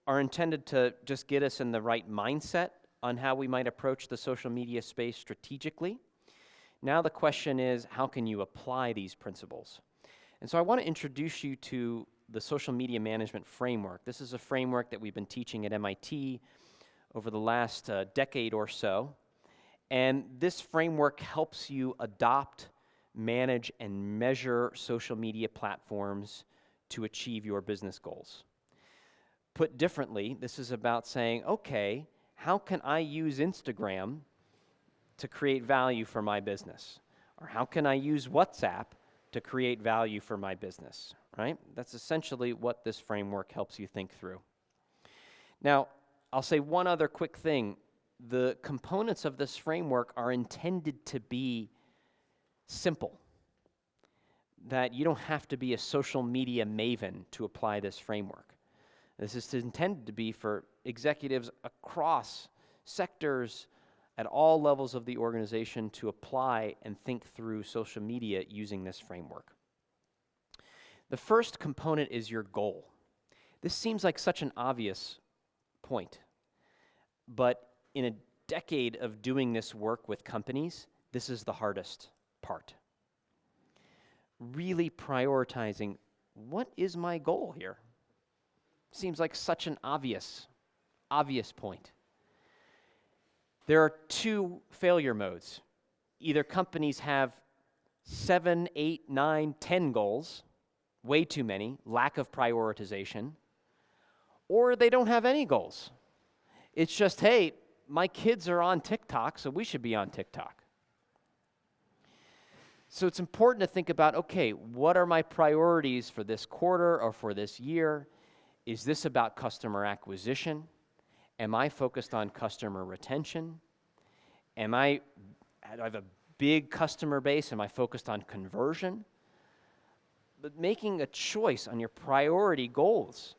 are intended to just get us in the right mindset on how we might approach the social media space strategically. Now the question is, how can you apply these principles? And so I want to introduce you to the social media management framework. This is a framework that we've been teaching at MIT over the last decade or so. And this framework helps you adopt, manage, and measure social media platforms to achieve your business goals. Put differently, this is about saying, okay, how can I use Instagram to create value for my business? Or how can I use WhatsApp to create value for my business, right? That's essentially what this framework helps you think through. Now, I'll say one other quick thing. The components of this framework are intended to be simple, that you don't have to be a social media maven to apply this framework. This is intended to be for executives across sectors at all levels of the organization to apply and think through social media using this framework. The first component is your goal. This seems like such an obvious point, but in a decade of doing this work with companies, this is the hardest part. Really prioritizing, what is my goal here? Seems like such an obvious point. There are two failure modes. Either companies have 7, 8, 9, 10 goals, way too many, lack of prioritization, or they don't have any goals. It's just, hey, my kids are on TikTok, so we should be on TikTok. So it's important to think about, okay, what are my priorities for this quarter or for this year? Is this about customer acquisition? Am I focused on customer retention? Do I have a big customer base? Am I focused on conversion? But making a choice on your priority goals.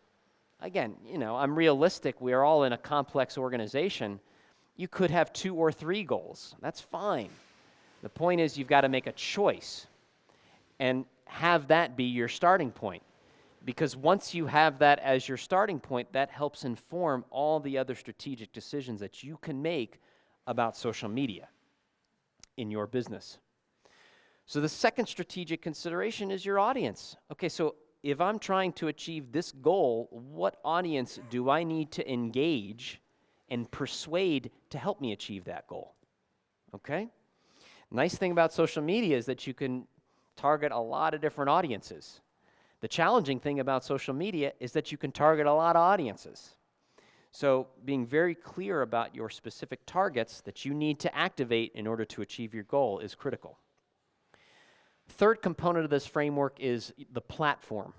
Again, I'm realistic. We are all in a complex organization. You could have 2 or 3 goals. That's fine. The point is you've got to make a choice and have that be your starting point. Because once you have that as your starting point, that helps inform all the other strategic decisions that you can make about social media in your business. So the second strategic consideration is your audience. Okay, so if I'm trying to achieve this goal, what audience do I need to engage and persuade to help me achieve that goal? Okay? Nice thing about social media is that you can target a lot of different audiences. The challenging thing about social media is that you can target a lot of audiences. So being very clear about your specific targets that you need to activate in order to achieve your goal is critical. Third component of this framework is the platform.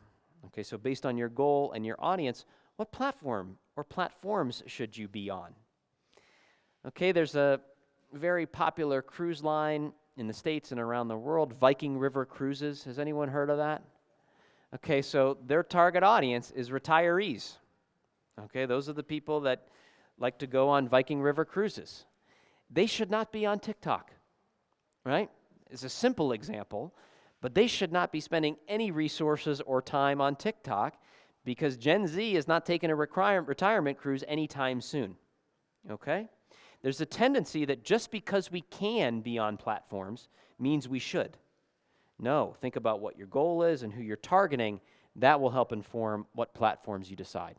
Okay, so based on your goal and your audience, what platform or platforms should you be on? Okay, there's a very popular cruise line in the States and around the world, Viking River Cruises. Has anyone heard of that? Okay, so their target audience is retirees. Okay, those are the people that like to go on Viking River cruises. They should not be on TikTok, right? It's a simple example, but they should not be spending any resources or time on TikTok because Gen Z is not taking a retirement cruise anytime soon, okay? There's a tendency that just because we can be on platforms means we should. No, think about what your goal is and who you're targeting. That will help inform what platforms you decide.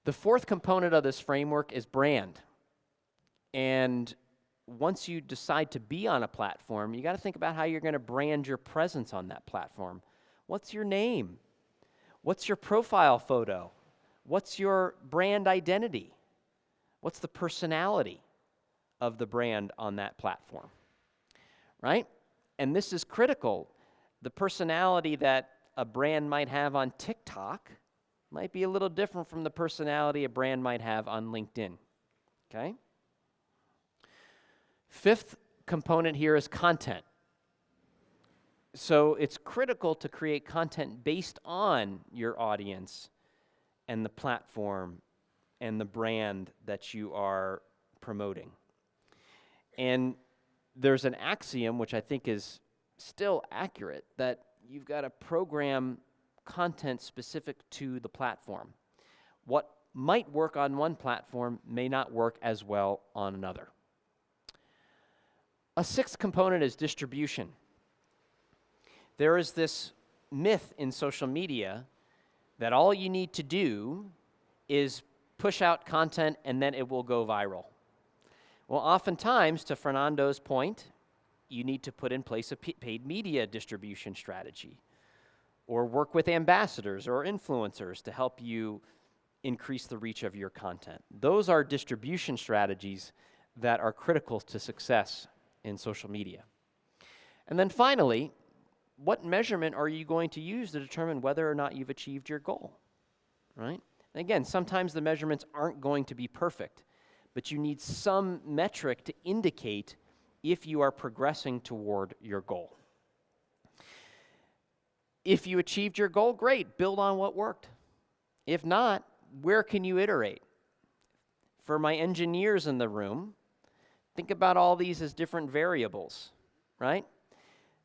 The fourth component of this framework is brand. And once you decide to be on a platform, you got to think about how you're going to brand your presence on that platform. What's your name? What's your profile photo? What's your brand identity? What's the personality of the brand on that platform? Right? And this is critical. The personality that a brand might have on TikTok might be a little different from the personality a brand might have on LinkedIn. Okay? Fifth component here is content. So it's critical to create content based on your audience and the platform and the brand that you are promoting. And there's an axiom, which I think is still accurate, that you've got to program content specific to the platform. What might work on one platform may not work as well on another. A sixth component is distribution. There is this myth in social media that all you need to do is push out content and then it will go viral. Well, oftentimes, to Fernando's point, you need to put in place a paid media distribution strategy, or work with ambassadors or influencers to help you increase the reach of your content. Those are distribution strategies that are critical to success in social media. And then finally, what measurement are you going to use to determine whether or not you've achieved your goal, right? And again, sometimes the measurements aren't going to be perfect, but you need some metric to indicate if you are progressing toward your goal. If you achieved your goal, great, build on what worked. If not, where can you iterate? For my engineers in the room, think about all these as different variables, right?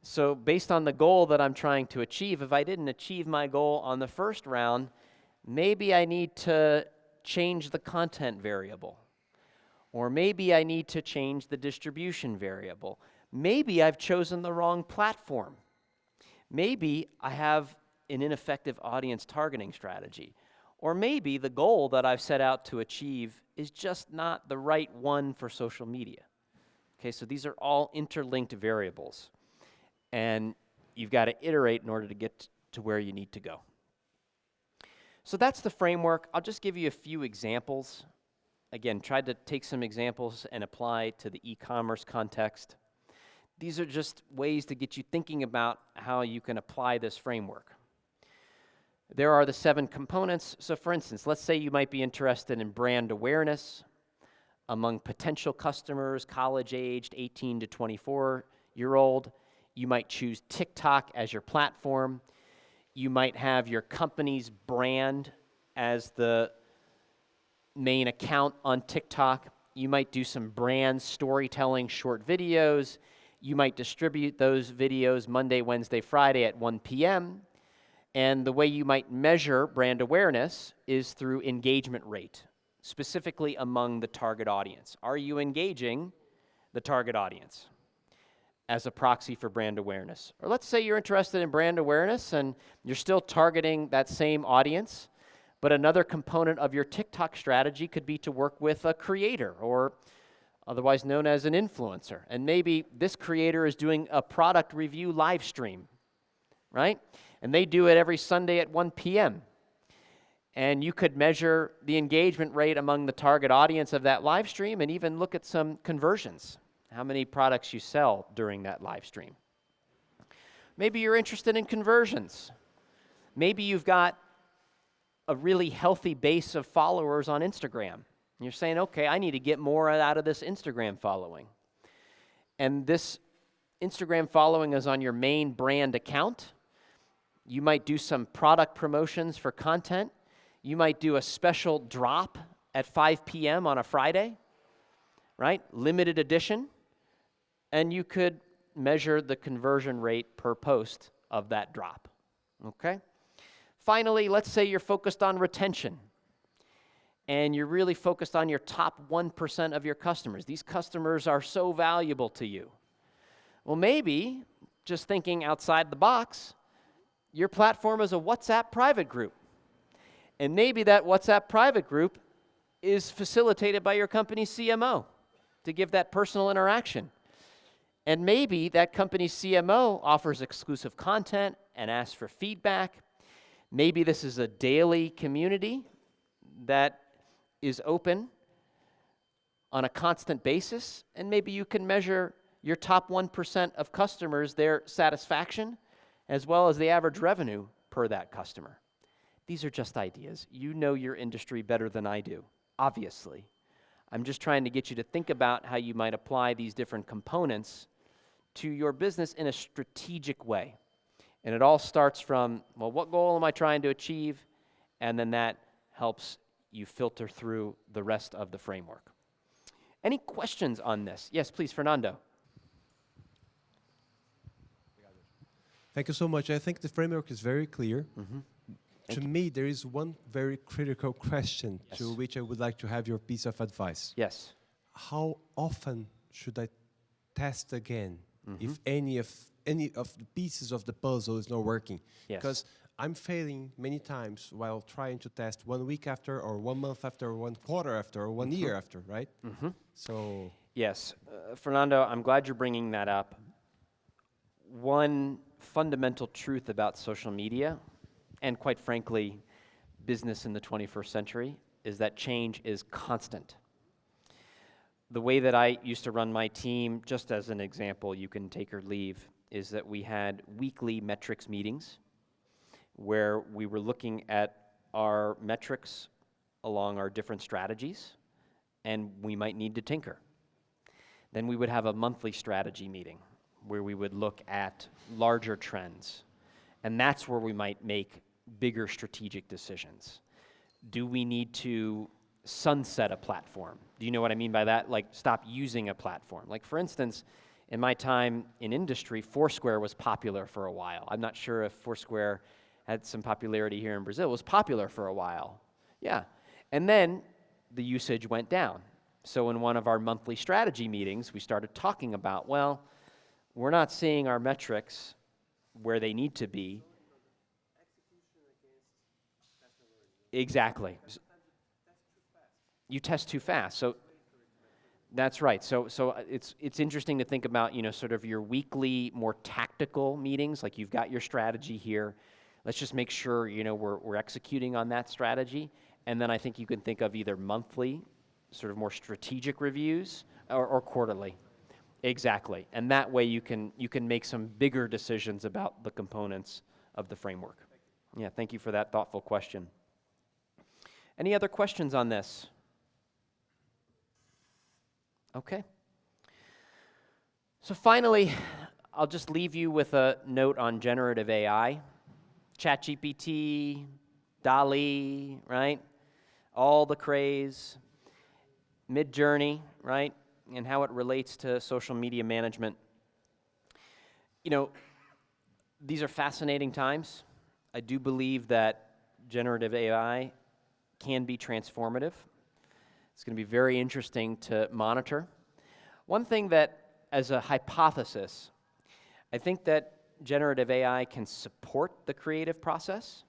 So based on the goal that I'm trying to achieve, if I didn't achieve my goal on the first round, maybe I need to change the content variable. Or maybe I need to change the distribution variable. Maybe I've chosen the wrong platform. Maybe I have an ineffective audience targeting strategy. Or maybe the goal that I've set out to achieve is just not the right one for social media. Okay, so these are all interlinked variables. And you've got to iterate in order to get to where you need to go. So that's the framework. I'll just give you a few examples. Again, tried to take some examples and apply to the e-commerce context. These are just ways to get you thinking about how you can apply this framework. There are the 7 components. So for instance, let's say you might be interested in brand awareness among potential customers, college-aged, 18 to 24-year-old. You might choose TikTok as your platform. You might have your company's brand as the main account on TikTok. You might do some brand storytelling short videos. You might distribute those videos Monday, Wednesday, Friday at 1 p.m. And the way you might measure brand awareness is through engagement rate, specifically among the target audience. Are you engaging the target audience as a proxy for brand awareness? Or let's say you're interested in brand awareness and you're still targeting that same audience, but another component of your TikTok strategy could be to work with a creator, or otherwise known as an influencer. And maybe this creator is doing a product review live stream, right? And they do it every Sunday at 1 p.m. And you could measure the engagement rate among the target audience of that live stream and even look at some conversions, how many products you sell during that live stream. Maybe you're interested in conversions. Maybe you've got a really healthy base of followers on Instagram. And you're saying, okay, I need to get more out of this Instagram following. And this Instagram following is on your main brand account. You might do some product promotions for content. You might do a special drop at 5 p.m. on a Friday, right? Limited edition. And you could measure the conversion rate per post of that drop, okay? Finally, let's say you're focused on retention and you're really focused on your top 1% of your customers. These customers are so valuable to you. Well, maybe, just thinking outside the box, your platform is a WhatsApp private group. And maybe that WhatsApp private group is facilitated by your company's CMO to give that personal interaction. And maybe that company's CMO offers exclusive content and asks for feedback. Maybe this is a daily community that is open on a constant basis, and maybe you can measure your top 1% of customers, their satisfaction, as well as the average revenue per that customer. These are just ideas. You know your industry better than I do, obviously. I'm just trying to get you to think about how you might apply these different components to your business in a strategic way. And it all starts from, well, what goal am I trying to achieve? And then that helps you filter through the rest of the framework. Any questions on this? Yes, please, Fernando. Thank you so much. I think the framework is very clear. To me, there is one very critical question to which I would like to have your piece of advice. Yes. How often should I test again if any of the pieces of the puzzle is not working? Yes. Because I'm failing many times while trying to test 1 week after, or 1 month after, or 1 quarter after, or 1 year after, right? So Yes. Fernando, I'm glad you're bringing that up. One fundamental truth about social media, and quite frankly, business in the 21st century, is that change is constant. The way that I used to run my team, just as an example, you can take or leave, is that we had weekly metrics meetings where we were looking at our metrics along our different strategies, and we might need to tinker. Then we would have a monthly strategy meeting where we would look at larger trends, and that's where we might make bigger strategic decisions. Do we need to sunset a platform? Do you know what I mean by that? Like stop using a platform. Like for instance, in my time in industry, Foursquare was popular for a while. I'm not sure if Foursquare had some popularity here in Brazil. It was popular for a while. Yeah. And then the usage went down. So in one of our monthly strategy meetings, we started talking about, well, we're not seeing our metrics where they need to be. Exactly. You test too fast. So that's right. So it's interesting to think about, you know, sort of your weekly, more tactical meetings. Like you've got your strategy here. Let's just make sure, you know, we're executing on that strategy. And then I think you can think of either monthly, sort of more strategic reviews, or quarterly. Exactly. And that way you can make some bigger decisions about the components of the framework. Yeah, thank you for that thoughtful question. Any other questions on this? Okay. So finally, I'll just leave you with a note on generative AI. ChatGPT, DALL-E, right? All the craze. Mid-Journey, right? And how it relates to social media management. You know, these are fascinating times. I do believe that generative AI can be transformative. It's going to be very interesting to monitor. One thing that, as a hypothesis, I think that generative AI can support the creative process,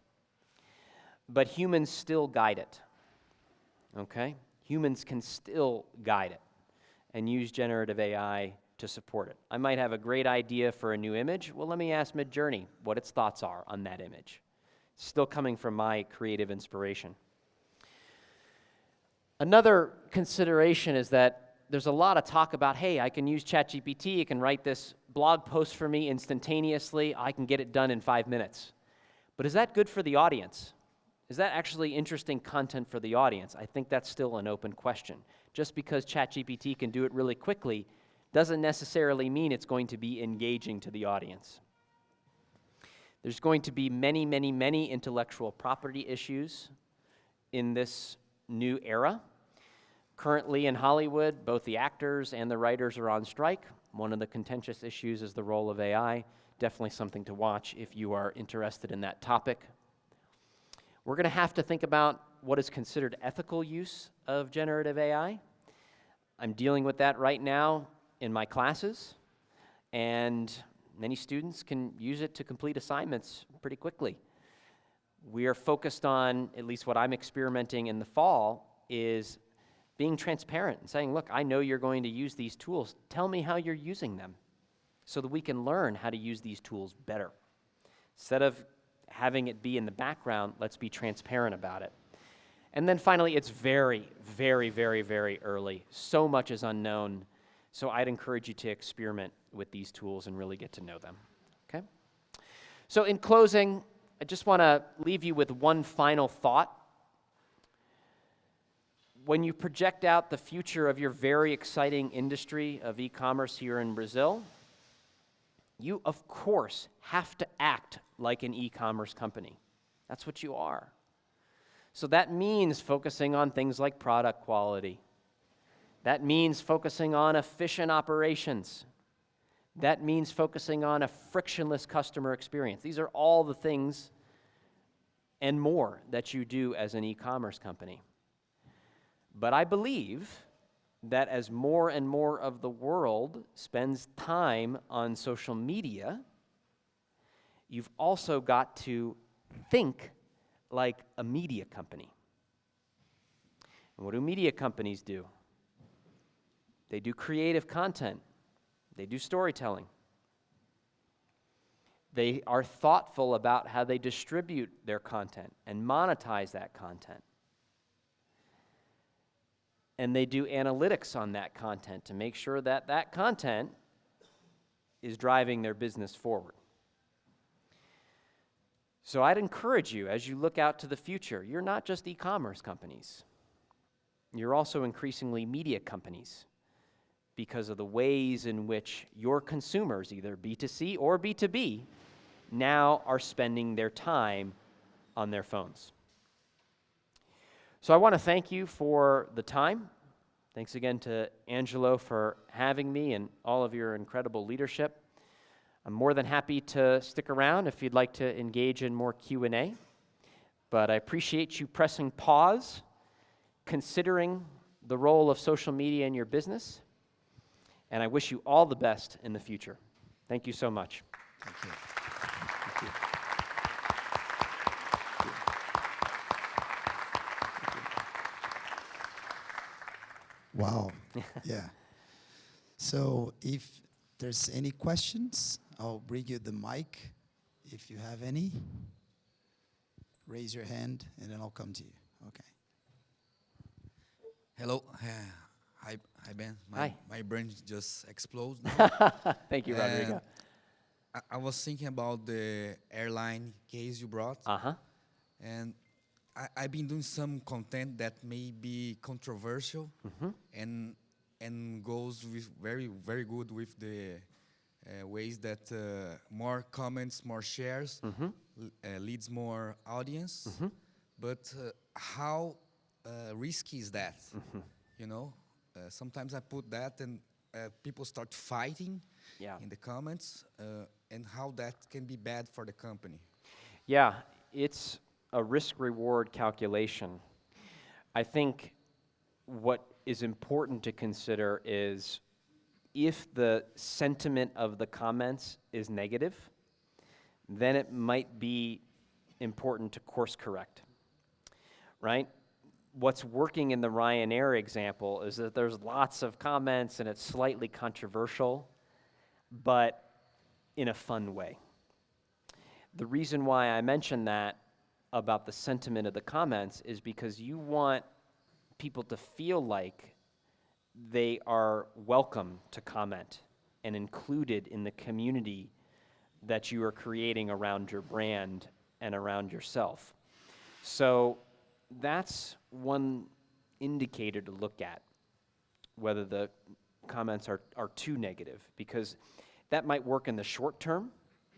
but humans still guide it, okay? Humans can still guide it and use generative AI to support it. I might have a great idea for a new image. Well, let me ask Midjourney what its thoughts are on that image. It's still coming from my creative inspiration. Another consideration is that there's a lot of talk about, hey, I can use ChatGPT, it can write this blog post for me instantaneously, I can get it done in 5 minutes. But is that good for the audience? Is that actually interesting content for the audience? I think that's still an open question. Just because ChatGPT can do it really quickly doesn't necessarily mean it's going to be engaging to the audience. There's going to be many, many, many intellectual property issues in this new era. Currently in Hollywood, both the actors and the writers are on strike. One of the contentious issues is the role of AI. Definitely something to watch if you are interested in that topic. We're going to have to think about what is considered ethical use of generative AI. I'm dealing with that right now in my classes, and many students can use it to complete assignments pretty quickly. We are focused on, at least what I'm experimenting in the fall, is being transparent and saying, look, I know you're going to use these tools. Tell me how you're using them so that we can learn how to use these tools better. Instead of having it be in the background, let's be transparent about it. And then finally, it's very, very, very, very early. So much is unknown. So I'd encourage you to experiment with these tools and really get to know them. Okay? So in closing, I just want to leave you with one final thought. When you project out the future of your very exciting industry of e-commerce here in Brazil, you, of course, have to act like an e-commerce company. That's what you are. So that means focusing on things like product quality. That means focusing on efficient operations. That means focusing on a frictionless customer experience. These are all the things and more that you do as an e-commerce company. But I believe that as more and more of the world spends time on social media, you've also got to think like a media company. And what do media companies do? They do creative content. They do storytelling. They are thoughtful about how they distribute their content and monetize that content. And they do analytics on that content to make sure that that content is driving their business forward. So I'd encourage you, as you look out to the future, you're not just e-commerce companies. You're also increasingly media companies because of the ways in which your consumers, either B2C or B2B, now are spending their time on their phones. So I want to thank you for the time. Thanks again to Angelo for having me and all of your incredible leadership. I'm more than happy to stick around if you'd like to engage in more Q&A. But I appreciate you pressing pause, considering the role of social media in your business, and I wish you all the best in the future. Thank you so much. Thank you. Wow. Yeah. So if there's any questions, I'll bring you the mic. If you have any, raise your hand and then I'll come to you. Okay. Hello. Hi, Ben. Hi. My brain just exploded now. Thank you, Rodrigo. I was thinking about the airline case you brought. Uh-huh. And I've been doing some content that may be controversial and goes with very good with the ways that more comments, more shares leads more audience. But how risky is that? You know, sometimes I put that and people start fighting in the comments, and how that can be bad for the company. Yeah, it's a risk-reward calculation. I think what is important to consider is if the sentiment of the comments is negative, then it might be important to course correct, right? What's working in the Ryanair example is that there's lots of comments and it's slightly controversial, but in a fun way. The reason why I mention that about the sentiment of the comments is because you want people to feel like they are welcome to comment and included in the community that you are creating around your brand and around yourself. So that's one indicator to look at, whether the comments are too negative, because that might work in the short term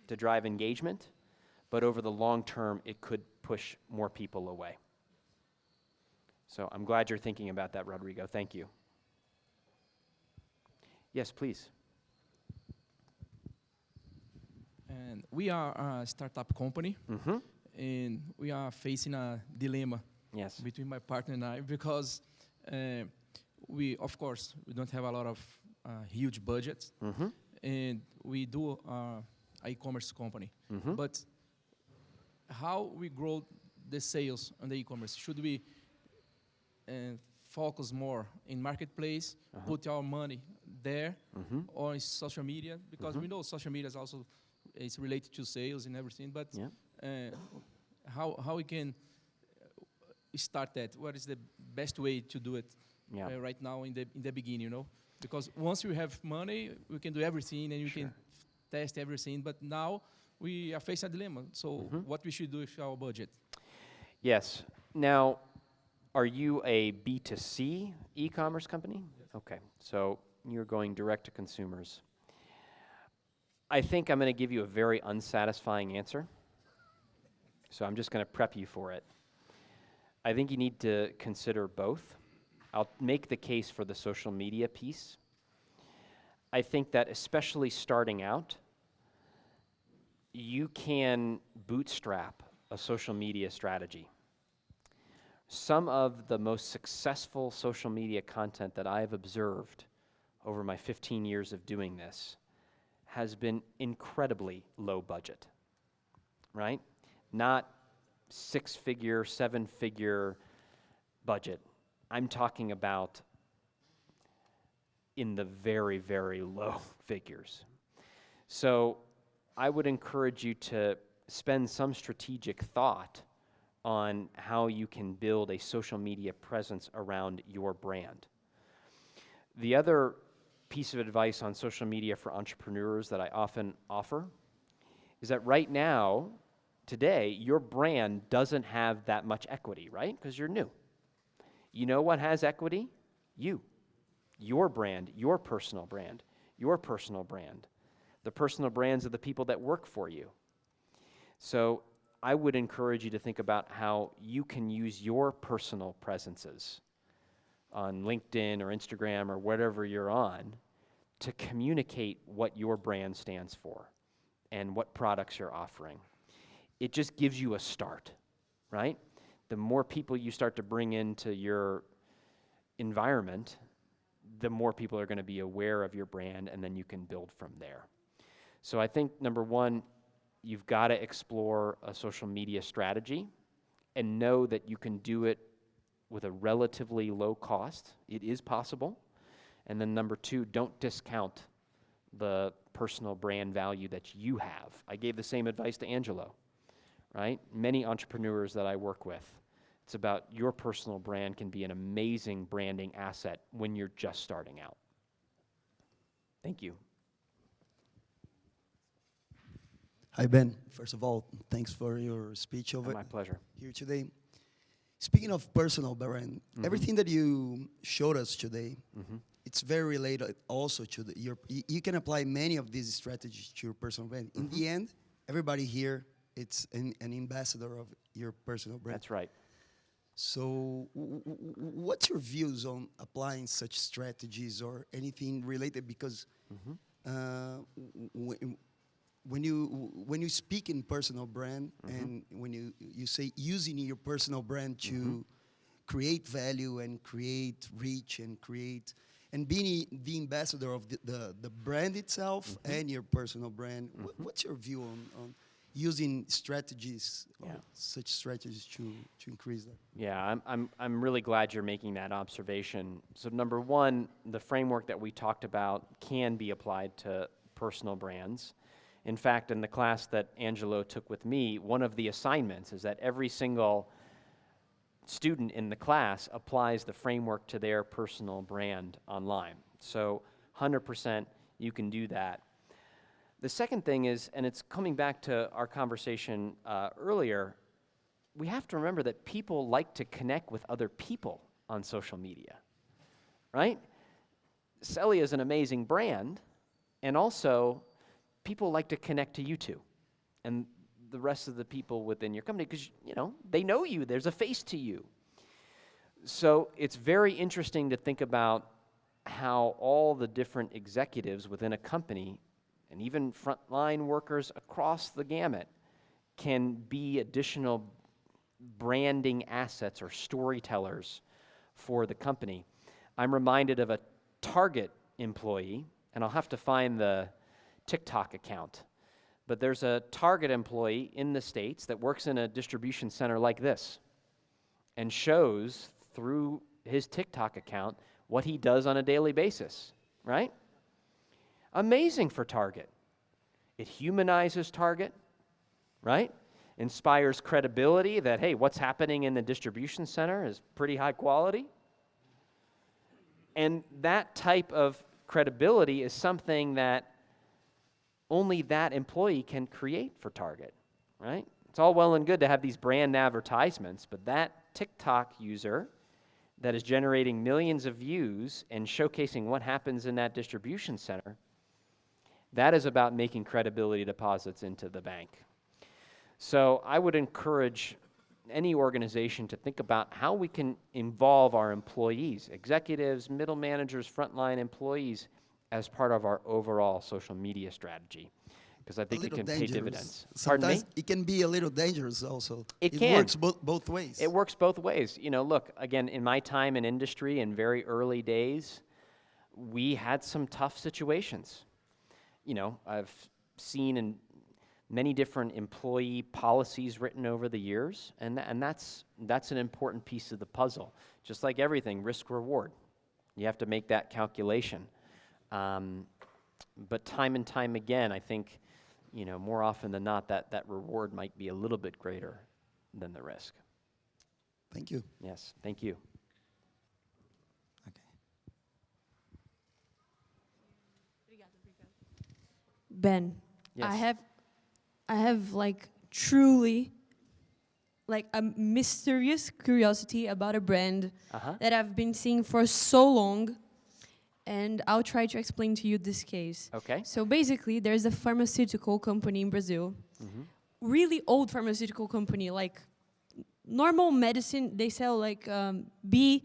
to drive engagement, but over the long term, it could push more people away. So I'm glad you're thinking about that, Rodrigo. Thank you. Yes, please. And we are a startup company, and we are facing a dilemma between my partner and I, because we, of course, we don't have a lot of huge budgets, and we do an e-commerce company. But how we grow the sales on the e-commerce? Should we focus more in marketplace, put our money there, or in social media? Because we know social media is also related to sales and everything, but how we can start that? What is the best way to do it right now in the beginning, you know? Because once we have money, we can do everything and we can test everything, but now we are facing a dilemma. So what we should do with our budget? Yes. Now, are you a B2C e-commerce company? Yes. Okay, so you're going direct to consumers. I think I'm going to give you a very unsatisfying answer, so I'm just going to prep you for it. I think you need to consider both. I'll make the case for the social media piece. I think that especially starting out, you can bootstrap a social media strategy. Some of the most successful social media content that I've observed over my 15 years of doing this has been incredibly low budget, right? Not six-figure, seven-figure budget. I'm talking about in the very, very low figures. So I would encourage you to spend some strategic thought on how you can build a social media presence around your brand. The other piece of advice on social media for entrepreneurs that I often offer is that right now, today, your brand doesn't have that much equity, right? Because you're new. You know what has equity? You. Your brand, your personal brand, your personal brand. The personal brands of the people that work for you. So I would encourage you to think about how you can use your personal presences on LinkedIn or Instagram or whatever you're on to communicate what your brand stands for and what products you're offering. It just gives you a start, right? The more people you start to bring into your environment, the more people are going to be aware of your brand, and then you can build from there. So I think, number one, you've got to explore a social media strategy and know that you can do it with a relatively low cost. It is possible. And then number two, don't discount the personal brand value that you have. I gave the same advice to Angelo, right? Many entrepreneurs that I work with, it's about your personal brand can be an amazing branding asset when you're just starting out. Thank you. Hi, Ben. First of all, thanks for your speech over My pleasure. here today. Speaking of personal brand, everything that you showed us today, it's very related also to you can apply many of these strategies to your personal brand. In the end, everybody here, it's an ambassador of your personal brand. That's right. So what's your views on applying such strategies or anything related? Because when you speak in personal brand and when you say using your personal brand to create value and create reach and being the ambassador of the brand itself and your personal brand, what's your view on using strategies, such strategies to increase that? Yeah, I'm really glad you're making that observation. So number one, the framework that we talked about can be applied to personal brands. In fact, in the class that Angelo took with me, one of the assignments is that every single student in the class applies the framework to their personal brand online. So 100% you can do that. The second thing is, and it's coming back to our conversation earlier, we have to remember that people like to connect with other people on social media, right? Selia is an amazing brand, and also people like to connect to you too, and the rest of the people within your company, because they know you. There's a face to you. So it's very interesting to think about how all the different executives within a company, and even frontline workers across the gamut, can be additional branding assets or storytellers for the company. I'm reminded of a Target employee, and I'll have to find the TikTok account, but there's a Target employee in the States that works in a distribution center like this and shows through his TikTok account what he does on a daily basis, right? Amazing for Target. It humanizes Target, right? Inspires credibility that, hey, what's happening in the distribution center is pretty high quality. And that type of credibility is something that only that employee can create for Target, right? It's all well and good to have these brand advertisements, but that TikTok user that is generating millions of views and showcasing what happens in that distribution center, that is about making credibility deposits into the bank. So I would encourage any organization to think about how we can involve our employees, executives, middle managers, frontline employees, as part of our overall social media strategy, because I A think it little can pay dangerous. dividends. Pardon me? Sometimes it can be a little dangerous also. It can. Works both ways. It works both ways. You know, look, again, in my time in industry in very early days, we had some tough situations. You know, I've seen in many different employee policies written over the years, and that's an important piece of the puzzle. Just like everything, risk reward. You have to make that calculation. But time and time again, I think, you know, more often than not, that reward might be a little bit greater than the risk. Thank you. Yes, thank you. Okay. Ben, Yes. I have like truly like a mysterious curiosity about a brand Uh-huh. that I've been seeing for so long, and I'll try to explain to you this case. Okay. So basically, there's a pharmaceutical company in Brazil, really old pharmaceutical company, like normal medicine. They sell like B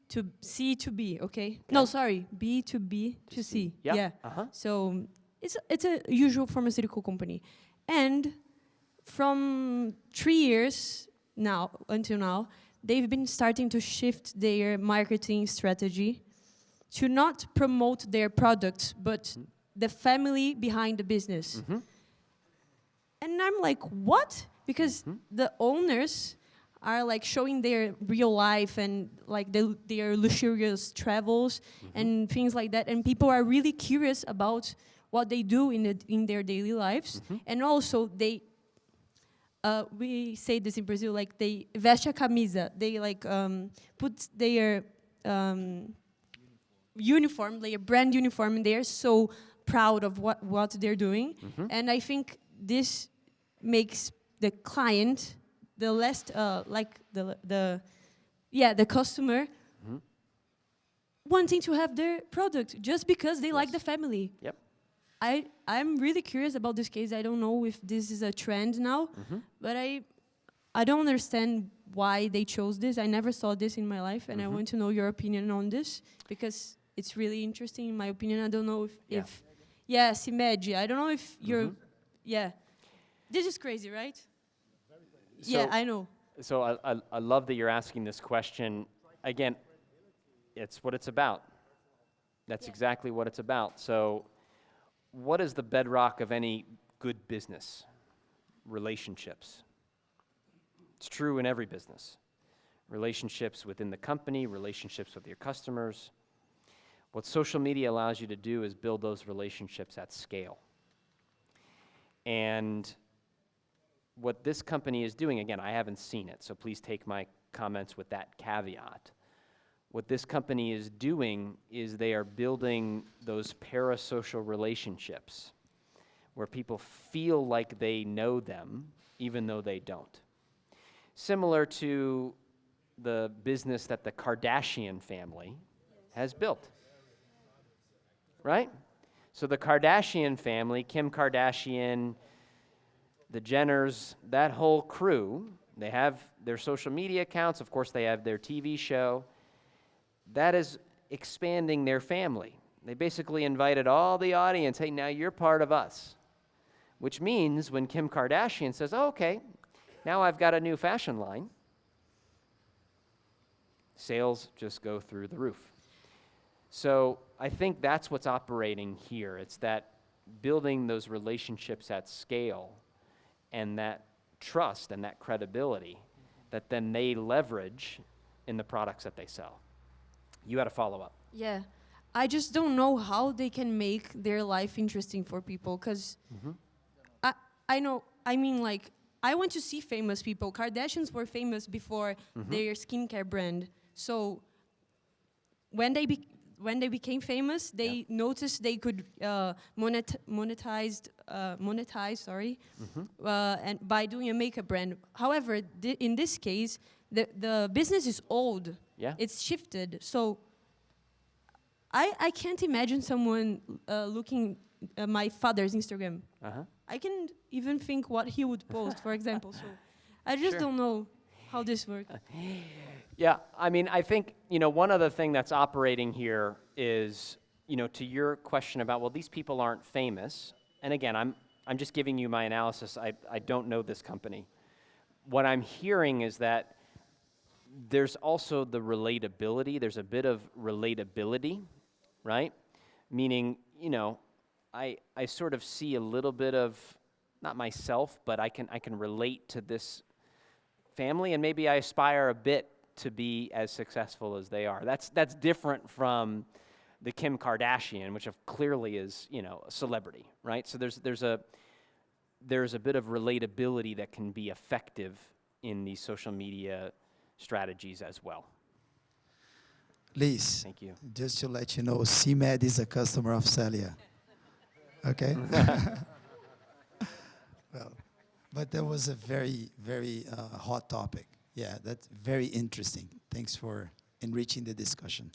to C to B, okay? No, sorry, B to B to C. Yeah. Yeah. Uh-huh. So it's a usual pharmaceutical company, and from 3 years now until now, they've been starting to shift their marketing strategy to not promote their products, but the family behind the business. And I'm like, what? Because the owners are like showing their real life and like their luxurious travels and things like that. And people are really curious about what they do in their daily lives. And also we say this in Brazil, like they veste a camisa. They like put their uniform, like a brand uniform, and they're so proud of what they're doing. And I think this makes the client, the last, like the customer, wanting to have their product just because they like the family. Yep. I'm really curious about this case. I don't know if this is a trend now, but I don't understand why they chose this. I never saw this in my life, and I want to know your opinion on this because it's really interesting in my opinion. I don't know if CIMED, I don't know if you're, this is crazy, right? Yeah, I know. So I love that you're asking this question. Again, it's what it's about. That's exactly what it's about. So what is the bedrock of any good business? Relationships. It's true in every business. Relationships within the company, relationships with your customers. What social media allows you to do is build those relationships at scale. And what this company is doing, again, I haven't seen it, so please take my comments with that caveat. What this company is doing is they are building those parasocial relationships where people feel like they know them even though they don't. Similar to the business that the Kardashian family has built. Right? So the Kardashian family, Kim Kardashian, the Jenners, that whole crew, they have their social media accounts. Of course, they have their TV show. That is expanding their family. They basically invited all the audience, hey, now you're part of us. Which means when Kim Kardashian says, oh, okay, now I've got a new fashion line, sales just go through the roof. So I think that's what's operating here. It's that building those relationships at scale and that trust and that credibility that then they leverage in the products that they sell. You had a follow-up. Yeah. I just don't know how they can make their life interesting for people, because I know, I mean, like, I want to see famous people. Kardashians were famous before their skincare brand. So when they became famous, they noticed they could monetize, and by doing a makeup brand. However, in this case, the business is old. Yeah. It's shifted. So I can't imagine someone looking at my father's Instagram. I can even think what he would post, for example. So I just don't know how this works. Yeah, I mean, I think, one other thing that's operating here is, you know, to your question about, well, these people aren't famous, and again, I'm just giving you my analysis. I don't know this company. What I'm hearing is that there's also the relatability. There's a bit of relatability, right? Meaning, you know, I sort of see a little bit of, not myself, but I can relate to this family, and maybe I aspire a bit to be as successful as they are. That's different from the Kim Kardashian, which clearly is, you know, a celebrity, right? So there's a bit of relatability that can be effective in these social media strategies as well. Liz, Thank you. just to let you know, CMED is a customer of Selia. Okay? Well, but that was a very, very hot topic. Yeah, that's very interesting. Thanks for enriching the discussion.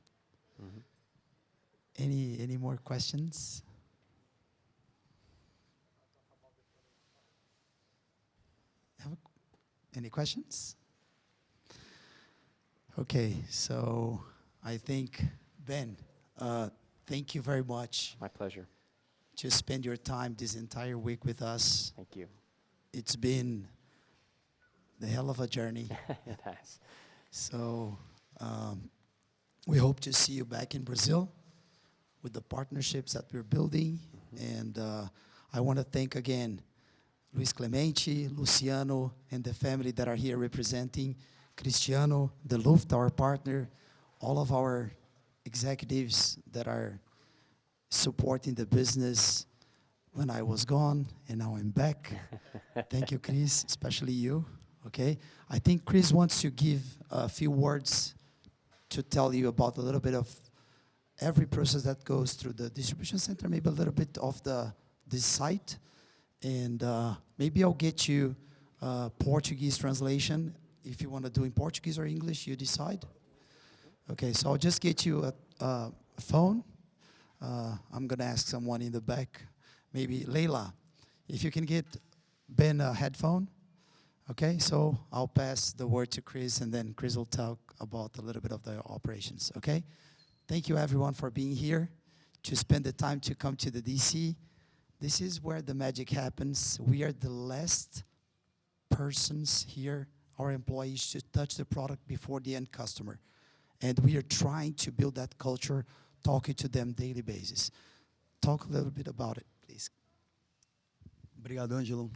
Any more questions? Any questions? Okay, so I think, Ben, thank you very much My pleasure. to spend your time this entire week with us. Thank you. It's been the hell of a journey. It has. So we hope to see you back in Brazil with the partnerships that we're building. And I want to thank again Luis Clemente, Luciano, and the family that are here representing Cristiano, the Luft, our partner, all of our executives that are supporting the business when I was gone, and now I'm back. Thank you, Chris, especially you, okay? I think Chris wants to give a few words to tell you about a little bit of every process that goes through the distribution center, maybe a little bit of this site, and maybe I'll get you Portuguese translation. If you want to do in Portuguese or English, you decide. Okay, so I'll just get you a phone. I'm going to ask someone in the back, maybe Leila, if you can get Ben a headphone. Okay, so I'll pass the word to Chris, and then Chris will talk about a little bit of the operations, okay? Thank you, everyone, for being here, to spend the time to come to the DC. This is where the magic happens. We are the last persons here, our employees, to touch the product before the end customer. And we are trying to build that culture, talking to them daily basis. Talk a little bit about it, please. Obrigado, Ângelo.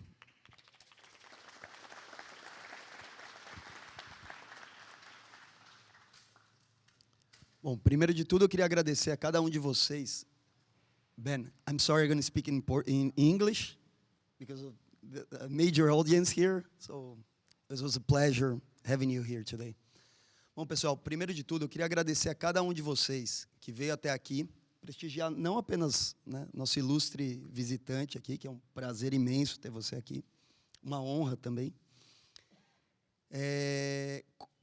Bom, primeiro de tudo, eu queria agradecer a cada um de vocês. Ben, I'm sorry I'm going to speak in English because of the major audience here. So it was a pleasure having you here today. Bom, pessoal, primeiro de tudo, eu queria agradecer a cada um de vocês que veio até aqui, prestigiar não apenas, né, nosso ilustre visitante aqui, que é um prazer imenso ter você aqui, uma honra também,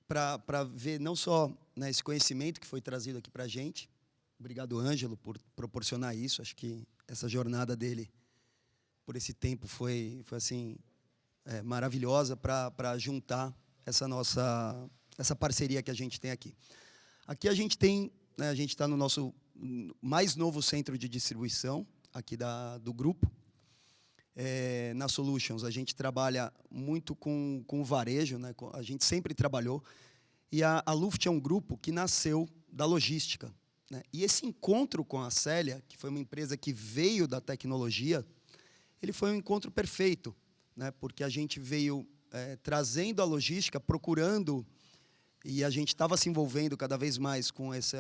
para ver não só, né, esse conhecimento que foi trazido aqui para a gente. Obrigado, Ângelo, por proporcionar isso. Acho que essa jornada dele por esse tempo foi assim, maravilhosa para juntar essa parceria que a gente tem aqui. Aqui a gente tem, né, a gente está no nosso mais novo centro de distribuição aqui do grupo. Na Solutions a gente trabalha muito com o varejo, né, a gente sempre trabalhou, e a Luft é um grupo que nasceu da logística, né, e esse encontro com a Selia, que foi uma empresa que veio da tecnologia, ele foi um encontro perfeito, né, porque a gente veio trazendo a logística, procurando, e a gente estava se envolvendo cada vez mais com esse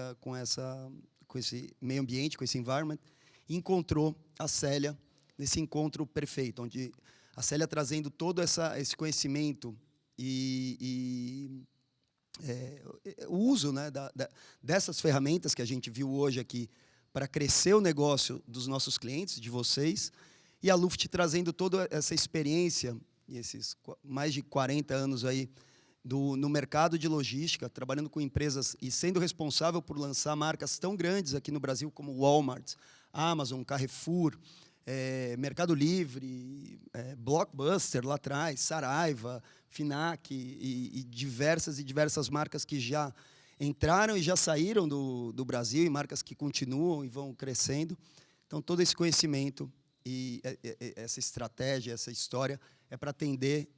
meio ambiente, com esse environment, e encontrou a Selia nesse encontro perfeito, onde a Selia trazendo todo esse conhecimento e o uso, né, dessas ferramentas que a gente viu hoje aqui para crescer o negócio dos nossos clientes, de vocês, e a Luft trazendo toda essa experiência e esses mais de 40 anos aí no mercado de logística, trabalhando com empresas e sendo responsável por lançar marcas tão grandes aqui no Brasil como Walmart, Amazon, Carrefour, Mercado Livre, Blockbuster lá atrás, Saraiva, Finac e diversas marcas que já entraram e já saíram do Brasil, e marcas que continuam e vão crescendo. Então, todo esse conhecimento e essa estratégia, essa história, é para atender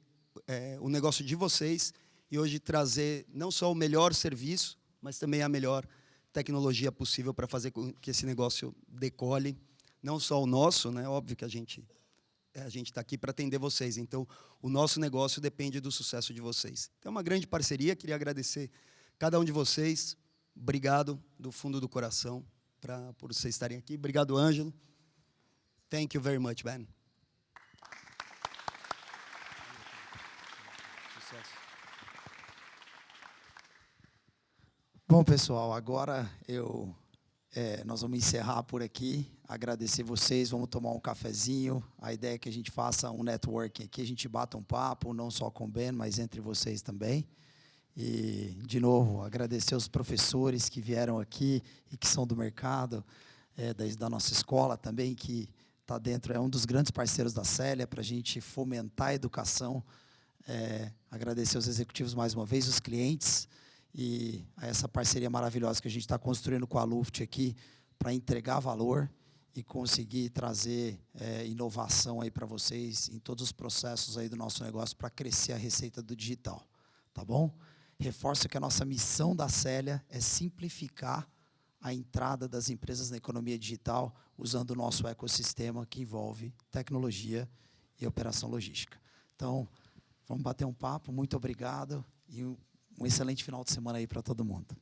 o negócio de vocês e hoje trazer não só o melhor serviço, mas também a melhor tecnologia possível para fazer com que esse negócio decole. Não só o nosso, né? Óbvio que a gente está aqui para atender vocês. Então, o nosso negócio depende do sucesso de vocês. Então, é uma grande parceria. Queria agradecer cada um de vocês. Obrigado do fundo do coração por vocês estarem aqui. Obrigado, Ângelo. Thank you very much, Ben. Sucesso. Bom, pessoal, agora nós vamos encerrar por aqui. Agradecer vocês, vamos tomar um cafezinho. A ideia é que a gente faça um networking aqui, a gente bata um papo, não só com o Ben, mas entre vocês também. E, de novo, agradecer os professores que vieram aqui e que são do mercado, da nossa escola também, que está dentro, é um dos grandes parceiros da Selia para a gente fomentar a educação. Agradecer os executivos mais uma vez, os clientes, e a essa parceria maravilhosa que a gente está construindo com a Luft aqui para entregar valor e conseguir trazer inovação aí para vocês em todos os processos aí do nosso negócio para crescer a receita do digital, tá bom? Reforço que a nossa missão da Selia é simplificar a entrada das empresas na economia digital usando o nosso ecossistema que envolve tecnologia e operação logística. Então, vamos bater um papo, muito obrigado e um excelente final de semana aí para todo mundo.